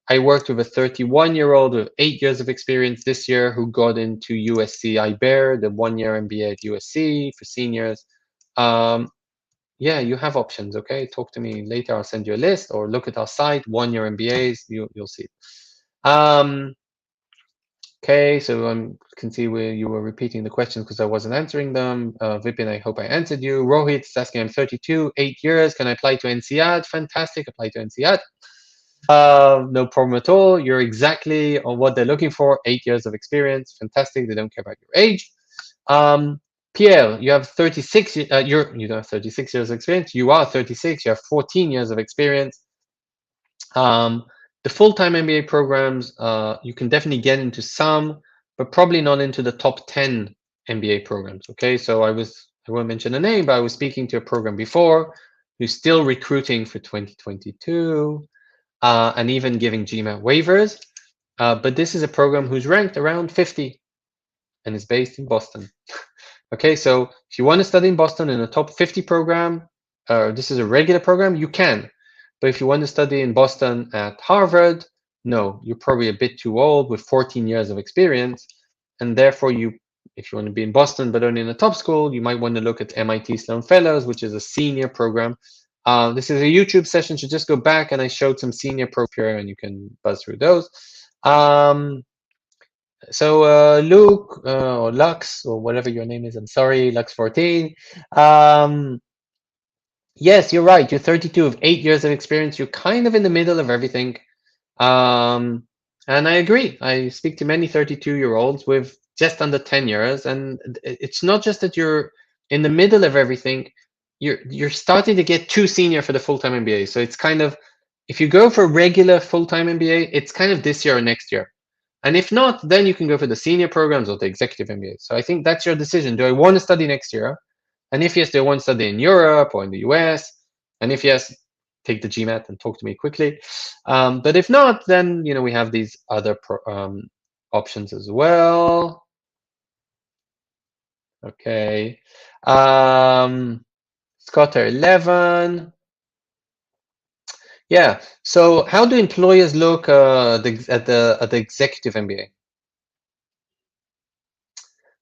I worked with a 31-year-old with 8 years of experience this year who got into USC IBER, the 1 year MBA at USC for seniors. Yeah, you have options. Okay, talk to me later. I'll send you a list, or look at our site, 1 year MBAs. You'll see. Okay, so I can see where you were repeating the questions because I wasn't answering them. Vipin, I hope I answered you. Rohit is asking, I'm 32, 8 years. Can I apply to INSEAD? Fantastic, apply to INSEAD. No problem at all. You're exactly on what they're looking for. 8 years of experience. Fantastic. They don't care about your age. Pierre, you have 36. You don't have 36 years of experience. You are 36. You have 14 years of experience. The full-time MBA programs, you can definitely get into some, but probably not into the top 10 MBA programs. Okay, so I won't mention the name, but I was speaking to a program before who's still recruiting for 2022 and even giving GMAT waivers. But this is a program who's ranked around 50 and is based in Boston. Okay, so if you want to study in Boston in a top 50 program, this is a regular program, you can. But if you want to study in Boston at Harvard, no, you're probably a bit too old with 14 years of experience. And therefore, if you want to be in Boston but only in a top school, you might want to look at MIT Sloan Fellows, which is a senior program. This is a YouTube session, so just go back and I showed some senior pro here and you can buzz through those. So Luke or Lux or whatever your name is, I'm sorry, Lux14. Yes, you're right. You're 32 with 8 years of experience. You're kind of in the middle of everything. And I agree. I speak to many 32-year-olds with just under 10 years. And it's not just that you're in the middle of everything. You're starting to get too senior for the full-time MBA. So it's kind of, if you go for regular full-time MBA, it's kind of this year or next year. And if not, then you can go for the senior programs or the executive MBA. So I think that's your decision. Do I want to study next year? And if yes, do I want to study in Europe or in the US? And if yes, take the GMAT and talk to me quickly. But if not, then we have these other options as well. Okay. Scotter 11. Yeah. So how do employers look at the executive MBA?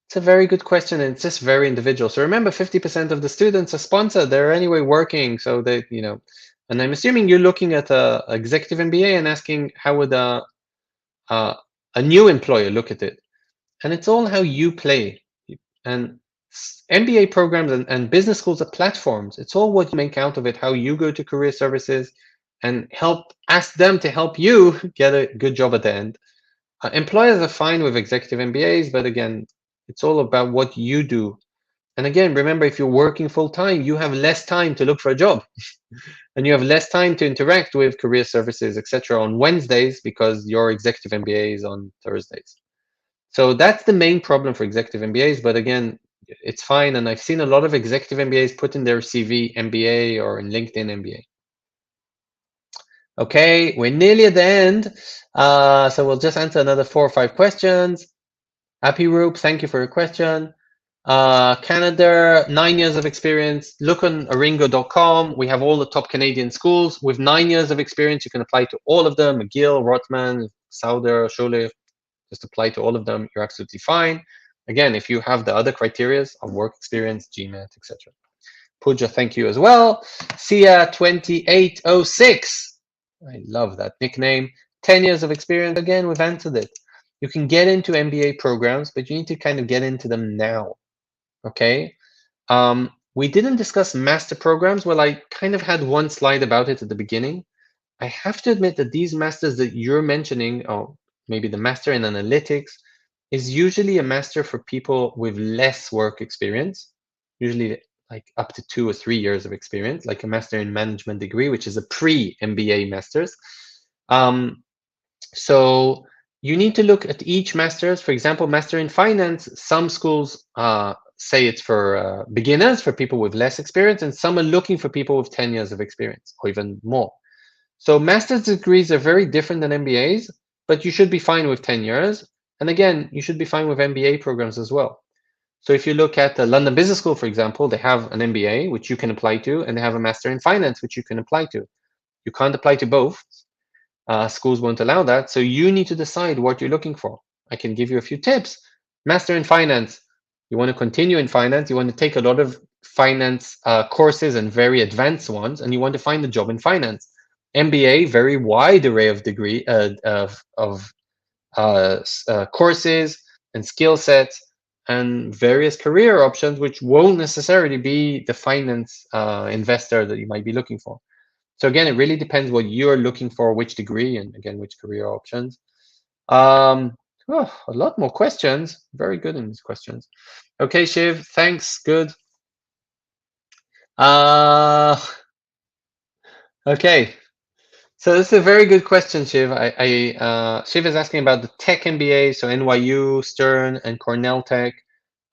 It's a very good question, and it's just very individual. So remember, 50% of the students are sponsored. They're anyway working, so they, and I'm assuming you're looking at a executive MBA and asking how would a new employer look at it, and it's all how you play. And MBA programs and business schools are platforms. It's all what you make out of it, how you go to career services and ask them to help you get a good job at the end. Employers are fine with executive MBAs, but again, it's all about what you do. And again, remember, if you're working full time, you have less time to look for a job and you have less time to interact with career services, etc. on Wednesdays because your executive MBA is on Thursdays. So that's the main problem for executive MBAs. But again, it's fine. And I've seen a lot of executive MBAs put in their CV MBA or in LinkedIn MBA. Okay, we're nearly at the end. So we'll just answer another 4 or 5 questions. Happy Roop, thank you for your question. Canada, 9 years of experience. Look on aringo.com. We have all the top Canadian schools. With 9 years of experience, you can apply to all of them. McGill, Rotman, Sauder, Schule. Just apply to all of them. You're absolutely fine. Again, if you have the other criteria of work experience, GMAT, etc. Pooja, thank you as well. Sia2806. I love that nickname. 10 years of experience. Again, we've answered it. You can get into MBA programs, but you need to kind of get into them now. Okay. We didn't discuss master programs. Well, I kind of had one slide about it at the beginning. I have to admit that these masters that you're mentioning, or maybe the master in analytics, is usually a master for people with less work experience, usually like up to 2 or 3 years of experience, like a master in management degree, which is a pre-MBA master's. So you need to look at each master's. For example, master in finance, some schools say it's for beginners, for people with less experience, and some are looking for people with 10 years of experience or even more. So master's degrees are very different than MBAs, but you should be fine with 10 years. And again, you should be fine with MBA programs as well. So if you look at the London Business School, for example, they have an MBA, which you can apply to, and they have a master in finance, which you can apply to. You can't apply to both. Schools won't allow that. So you need to decide what you're looking for. I can give you a few tips. Master in finance. You want to continue in finance. You want to take a lot of finance courses and very advanced ones, and you want to find a job in finance. MBA, very wide array of degree of courses and skill sets and various career options, which won't necessarily be the finance investor that you might be looking for. So again, it really depends what you're looking for, which degree, and again, which career options. A lot more questions. Very good in these questions. Okay, Shiv, thanks. Good. Okay. So this is a very good question, Shiv. Shiv is asking about the Tech MBA, so NYU, Stern, and Cornell Tech,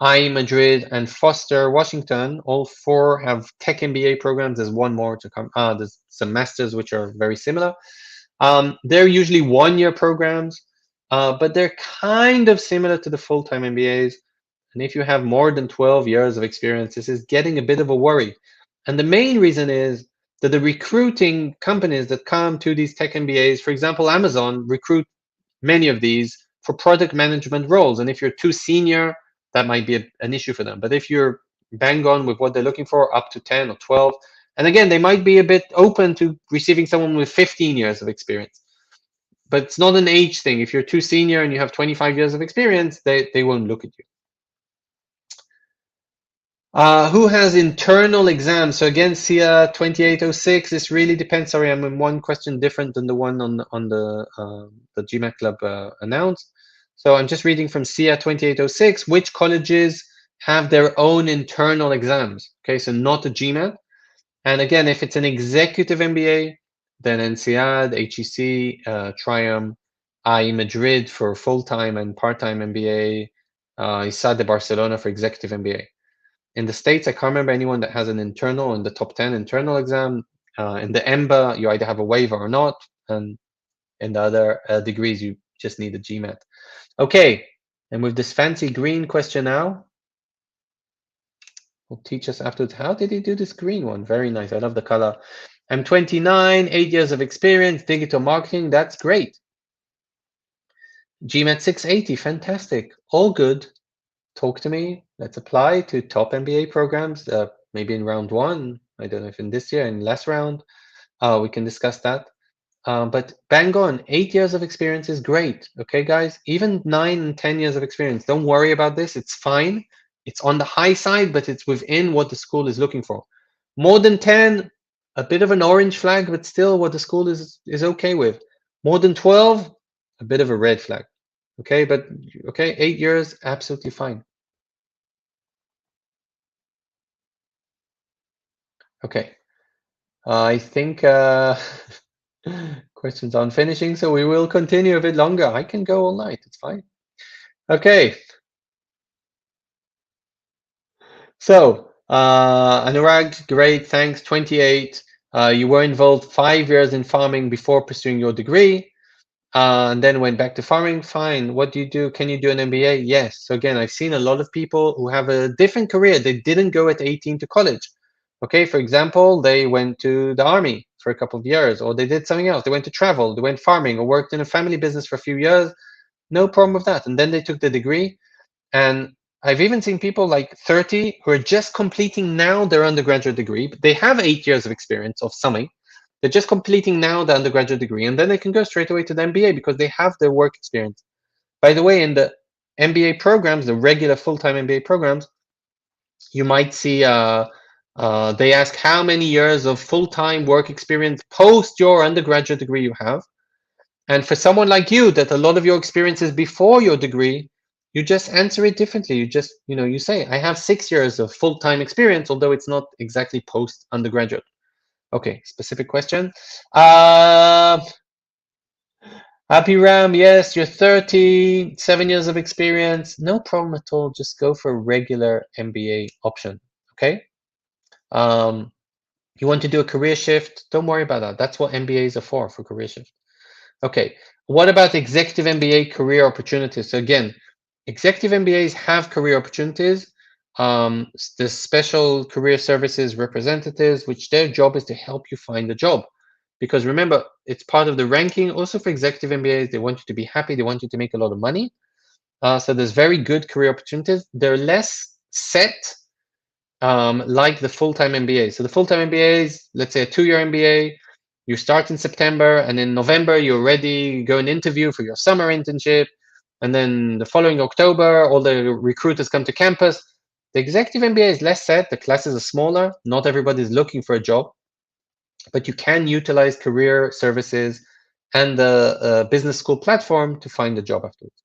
IE Madrid, and Foster, Washington. All four have Tech MBA programs. There's one more to come. There's some masters which are very similar. They're usually 1-year programs, but they're kind of similar to the full-time MBAs. And if you have more than 12 years of experience, this is getting a bit of a worry. And the main reason is that the recruiting companies that come to these tech MBAs, for example, Amazon, recruit many of these for product management roles. And if you're too senior, that might be an issue for them. But if you're bang on with what they're looking for, up to 10 or 12, and again, they might be a bit open to receiving someone with 15 years of experience. But it's not an age thing. If you're too senior and you have 25 years of experience, they won't look at you. Who has internal exams? So again, SIA 2806. This really depends. Sorry, I'm in one question different than the one on the GMAT Club announced. So I'm just reading from SIA 2806. Which colleges have their own internal exams? Okay, so not a GMAT. And again, if it's an executive MBA, then INSEAD, HEC, Triumph, IE Madrid for full-time and part-time MBA, ISAD de Barcelona for executive MBA. In the States, I can't remember anyone that has an internal in the top 10 internal exam. In the EMBA, you either have a waiver or not. And in the other degrees, you just need a GMAT. Okay, and with this fancy green question now, will teach us afterwards. How did he do this green one? Very nice. I love the color. I'm 29, 8 years of experience, digital marketing. That's great. GMAT 680, fantastic. All good. Talk to me. Let's apply to top MBA programs, maybe in round 1. I don't know if in this year, in last round, we can discuss that. But bang on, 8 years of experience is great. Okay, guys, even 9 and 10 years of experience. Don't worry about this. It's fine. It's on the high side, but it's within what the school is looking for. More than 10, a bit of an orange flag, but still what the school is okay with. More than 12, a bit of a red flag. Okay, but okay, 8 years, absolutely fine. Okay, I think questions on finishing, so we will continue a bit longer. I can go all night, it's fine. Okay, so Anurag, great, thanks. 28. You were involved 5 years in farming before pursuing your degree, and then went back to farming. Fine. What do you do? Can you do an MBA? Yes. So again, I've seen a lot of people who have a different career. They didn't go at 18 to college. Okay, for example, they went to the army for a couple of years, or they did something else. They went to travel, they went farming, or worked in a family business for a few years. No problem with that. And then they took the degree. And I've even seen people like 30 who are just completing now their undergraduate degree, but they have 8 years of experience of something. They're just completing now the undergraduate degree, and then they can go straight away to the MBA because they have their work experience. By the way, in the MBA programs, the regular full-time MBA programs, you might see they ask how many years of full-time work experience post your undergraduate degree you have. And for someone like you, that a lot of your experience is before your degree, you just answer it differently. You just, you say, I have 6 years of full-time experience, although it's not exactly post undergraduate. Okay, specific question. Happy Ram, yes, you're 30, 7 years of experience. No problem at all. Just go for a regular MBA option. Okay. You want to do a career shift? Don't worry about that. That's what MBAs are for career shift. Okay. What about executive MBA career opportunities? So again, executive MBAs have career opportunities. The special career services representatives, which their job is to help you find a job. Because remember, it's part of the ranking. Also for executive MBAs, they want you to be happy. They want you to make a lot of money. So there's very good career opportunities. They're less set like the full-time MBA. So the full-time MBA is, let's say, a 2-year MBA. You start in September, and in November, you already go and interview for your summer internship. And then the following October, all the recruiters come to campus. The executive MBA is less set. The classes are smaller. Not everybody is looking for a job. But you can utilize career services and the business school platform to find a job afterwards.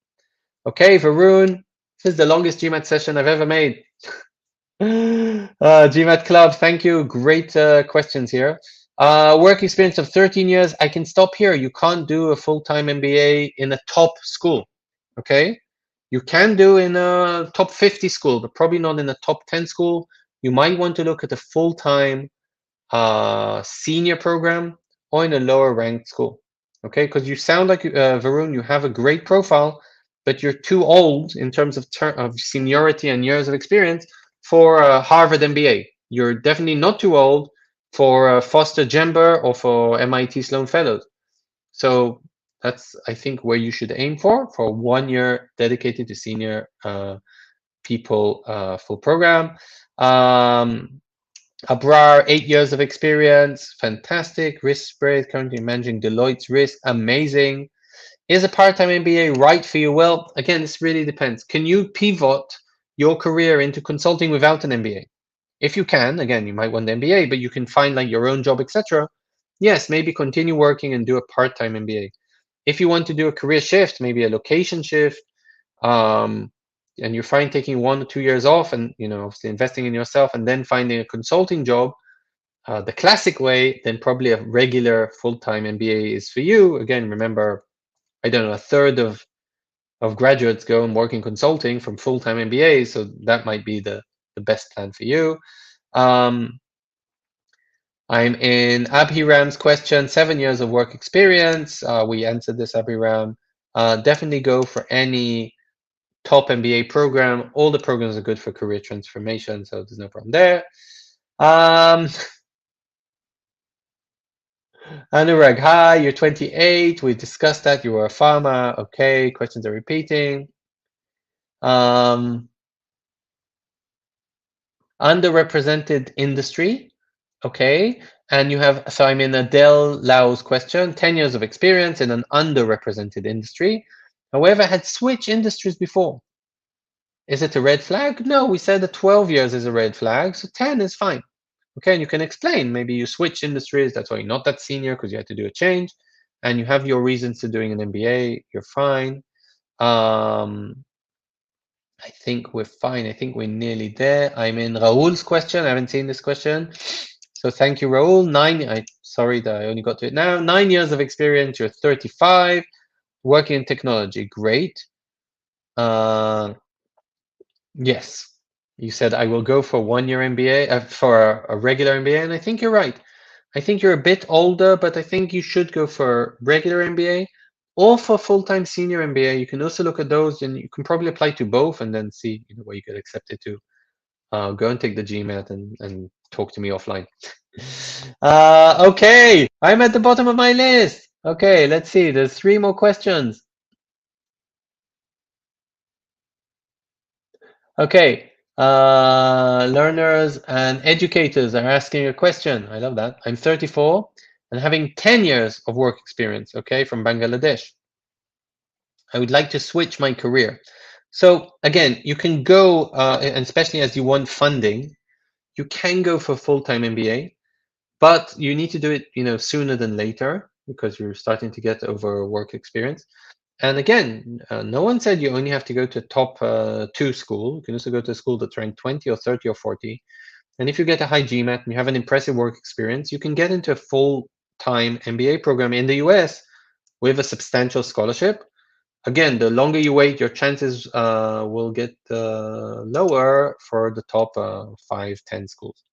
Okay, Varun, this is the longest GMAT session I've ever made. GMAT Club, thank you. Great questions here. Work experience of 13 years. I can stop here. You can't do a full-time MBA in a top school. Okay. You can do in a top 50 school, but probably not in a top 10 school. You might want to look at a full-time senior program or in a lower ranked school. Okay, because you sound like Varun, you have a great profile, but you're too old in terms of seniority and years of experience for Harvard MBA. You're definitely not too old for Foster Gember or for MIT Sloan Fellows. So that's, I think, where you should aim for 1 year dedicated to senior people full program. Abrar, 8 years of experience, fantastic. Risk spread, currently managing Deloitte's risk, amazing. Is a part-time MBA right for you? Well, again, this really depends. Can you pivot your career into consulting without an MBA? If you can, again, you might want the MBA, but you can find like your own job, etc. Yes, maybe continue working and do a part-time MBA. If you want to do a career shift, maybe a location shift, um, and you're fine taking 1 or 2 years off and obviously investing in yourself and then finding a consulting job, the classic way, then probably a regular full-time MBA is for you. Again, remember, I don't know, a third of graduates go and work in consulting from full-time MBA, so that might be the best plan for you. I'm in Abhiram's question, 7 years of work experience. We answered this, Abhiram. Definitely go for any top MBA program. All the programs are good for career transformation, so there's no problem there. Anurag, hi, you're 28. We discussed that. You were a farmer. Okay, questions are repeating. Underrepresented industry. Okay, and you have, so I'm in Adele Lau's question, 10 years of experience in an underrepresented industry. However, had switched industries before. Is it a red flag? No, we said that 12 years is a red flag, so 10 is fine. Okay, and you can explain, maybe you switch industries, that's why you're not that senior because you had to do a change, and you have your reasons to doing an MBA, you're fine. I think we're fine. I think we're nearly there. I'm in Raul's question. I haven't seen this question. So thank you, Raul. Sorry that I only got to it now. 9 years of experience, you're 35, working in technology, great. Yes, you said I will go for 1 year MBA, for a regular MBA, and I think you're right. I think you're a bit older, but I think you should go for regular MBA or for full-time senior MBA. You can also look at those, and you can probably apply to both and then see where you get accepted to. Go and take the GMAT and talk to me offline. Okay, I'm at the bottom of my list. Okay, let's see. There's 3 more questions. Okay, learners and educators are asking a question. I love that. I'm 34 and having 10 years of work experience, okay, from Bangladesh. I would like to switch my career. So again, you can go, and especially as you want funding, you can go for full-time MBA, but you need to do it, sooner than later because you're starting to get over work experience. And again, no one said you only have to go to top 2 school. You can also go to a school that's ranked 20 or 30 or 40. And if you get a high GMAT and you have an impressive work experience, you can get into a full-time MBA program in the US with a substantial scholarship. Again, the longer you wait, your chances will get lower for the top 5, 10 schools.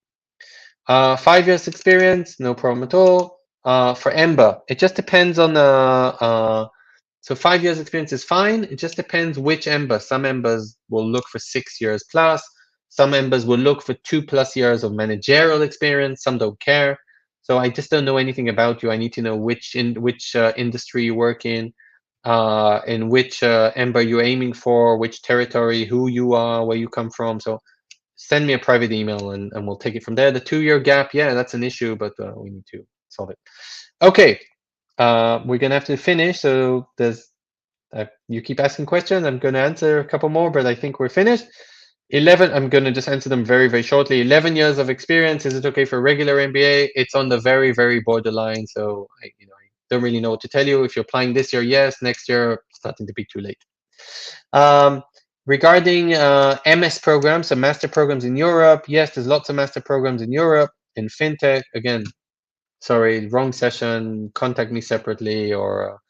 5 years experience, no problem at all. For EMBA, it just depends on the so 5 years experience is fine. It just depends which EMBA. Some EMBAs will look for 6 years plus. Some EMBAs will look for 2+ years of managerial experience. Some don't care. So I just don't know anything about you. I need to know which industry you work in which EMBA you're aiming for, which territory, who you are, where you come from. So send me a private email and we'll take it from there. The 2-year gap, yeah, that's an issue, but we need to solve it. Okay, we're gonna have to finish. So you keep asking questions. I'm gonna answer a couple more, but I think we're finished. 11, I'm gonna just answer them very, very shortly. 11 years of experience. Is it okay for regular MBA? It's on the very, very borderline. So I don't really know what to tell you. If you're applying this year, yes. Next year, starting to be too late. Regarding MS programs, so master programs in Europe, yes, there's lots of master programs in Europe. In fintech, again, sorry, wrong session, contact me separately, or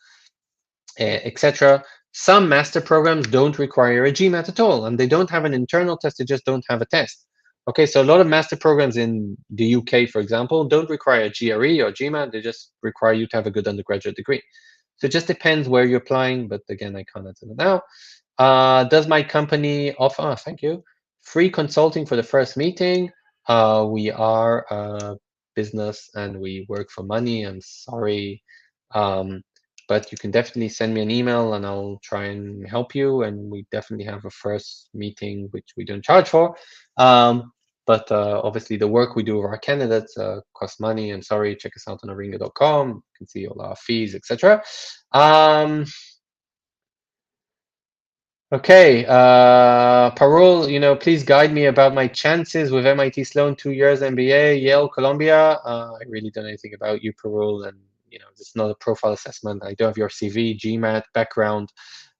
etc. Some master programs don't require a GMAT at all, and they don't have an internal test, they just don't have a test. Okay, so a lot of master programs in the UK, for example, don't require a GRE or GMAT, they just require you to have a good undergraduate degree. So it just depends where you're applying, but again, I can't answer that now. Does my company offer, thank you, free consulting for the first meeting? We are a business and we work for money. I'm sorry. Um, but you can definitely send me an email and I'll try and help you. And we definitely have a first meeting, which we don't charge for. But obviously the work we do with our candidates costs money. I'm sorry, check us out on aringa.com. You can see all our fees, etc. Okay, Parul, please guide me about my chances with MIT Sloan, 2 years MBA, Yale, Columbia. I really don't know anything about you, Parul, and it's not a profile assessment. I don't have your CV, GMAT, background.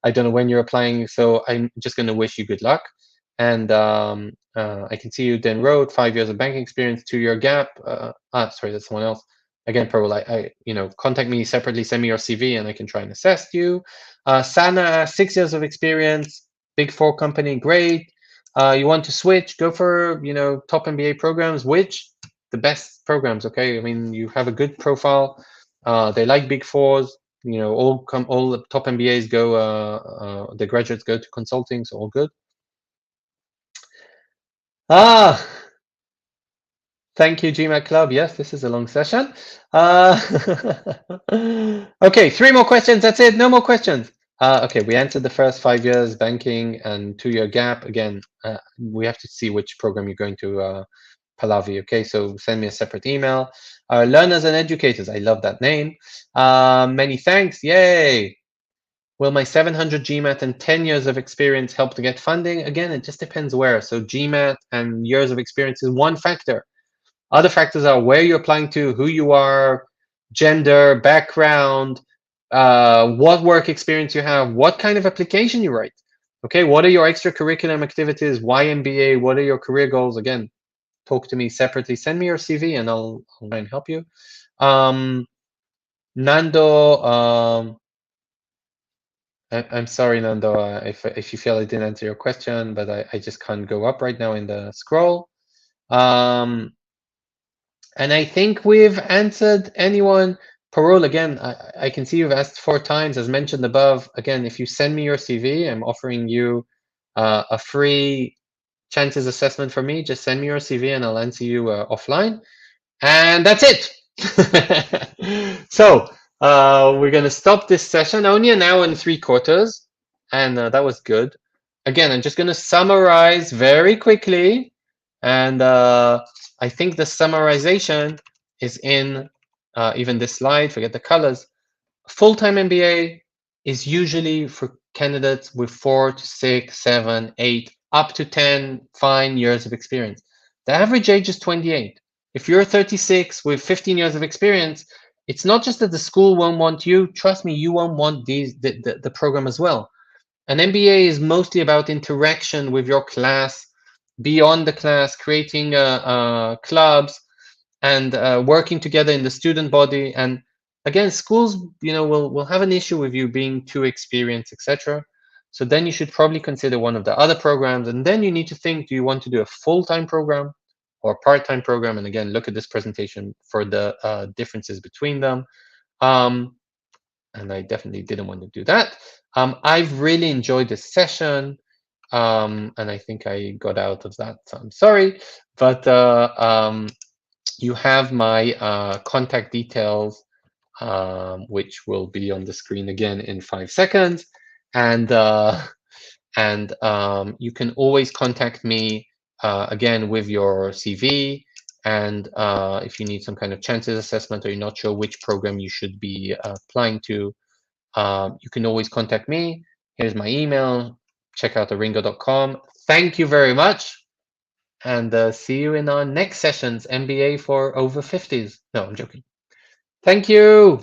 I don't know when you're applying, so I'm just going to wish you good luck. And I can see you then wrote 5 years of banking experience, 2-year gap. Sorry, that's someone else. Again, Parul, contact me separately, send me your CV, and I can try and assess you. Sana, 6 years of experience, big four company, great. You want to switch, go for, top MBA programs, which the best programs, okay? I mean, you have a good profile. They like big fours, all the top MBAs go, the graduates go to consulting, so all good. Ah, thank you, GMAT Club. Yes, this is a long session. Okay, 3 more questions. That's it. No more questions. Okay, we answered the first 5 years banking and 2-year gap. Again, we have to see which program you're going to Pallavi. Okay, so send me a separate email. Learners and educators. I love that name. Many thanks. Yay. Will my 700 GMAT and 10 years of experience help to get funding? Again, it just depends where. So GMAT and years of experience is one factor. Other factors are where you're applying to, who you are, gender, background, what work experience you have, what kind of application you write. Okay, what are your extracurricular activities? Why MBA? What are your career goals? Again, talk to me separately. Send me your CV and I'll try and help you. Nando, I'm sorry, Nando, if you feel I didn't answer your question, but I just can't go up right now in the scroll. And I think we've answered anyone. Parole, again, I can see you've asked 4 times, as mentioned above. Again, if you send me your CV, I'm offering you a free chances assessment for me. Just send me your CV and I'll answer you offline. And that's it. So we're going to stop this session, only an hour and 3/4. And that was good. Again, I'm just going to summarize very quickly. And I think the summarization is in even this slide, forget the colors. Full-time MBA is usually for candidates with 4 to 6, 7, 8, up to 10 fine years of experience. The average age is 28. If you're 36 with 15 years of experience, it's not just that the school won't want you. Trust me, you won't want the program as well. An MBA is mostly about interaction with your class, beyond the class, creating clubs and working together in the student body. And again, schools, will have an issue with you being too experienced, etc. So then you should probably consider one of the other programs. And then you need to think, do you want to do a full-time program or a part-time program? And again, look at this presentation for the differences between them. And I definitely didn't want to do that. I've really enjoyed this session. And I think I got out of that, so I'm sorry. But you have my contact details, which will be on the screen again in 5 seconds. And you can always contact me again with your CV. And if you need some kind of chances assessment or you're not sure which program you should be applying to, you can always contact me. Here's my email. Check out aringa.com. Thank you very much. And see you in our next sessions, MBA for over 50s. No, I'm joking. Thank you.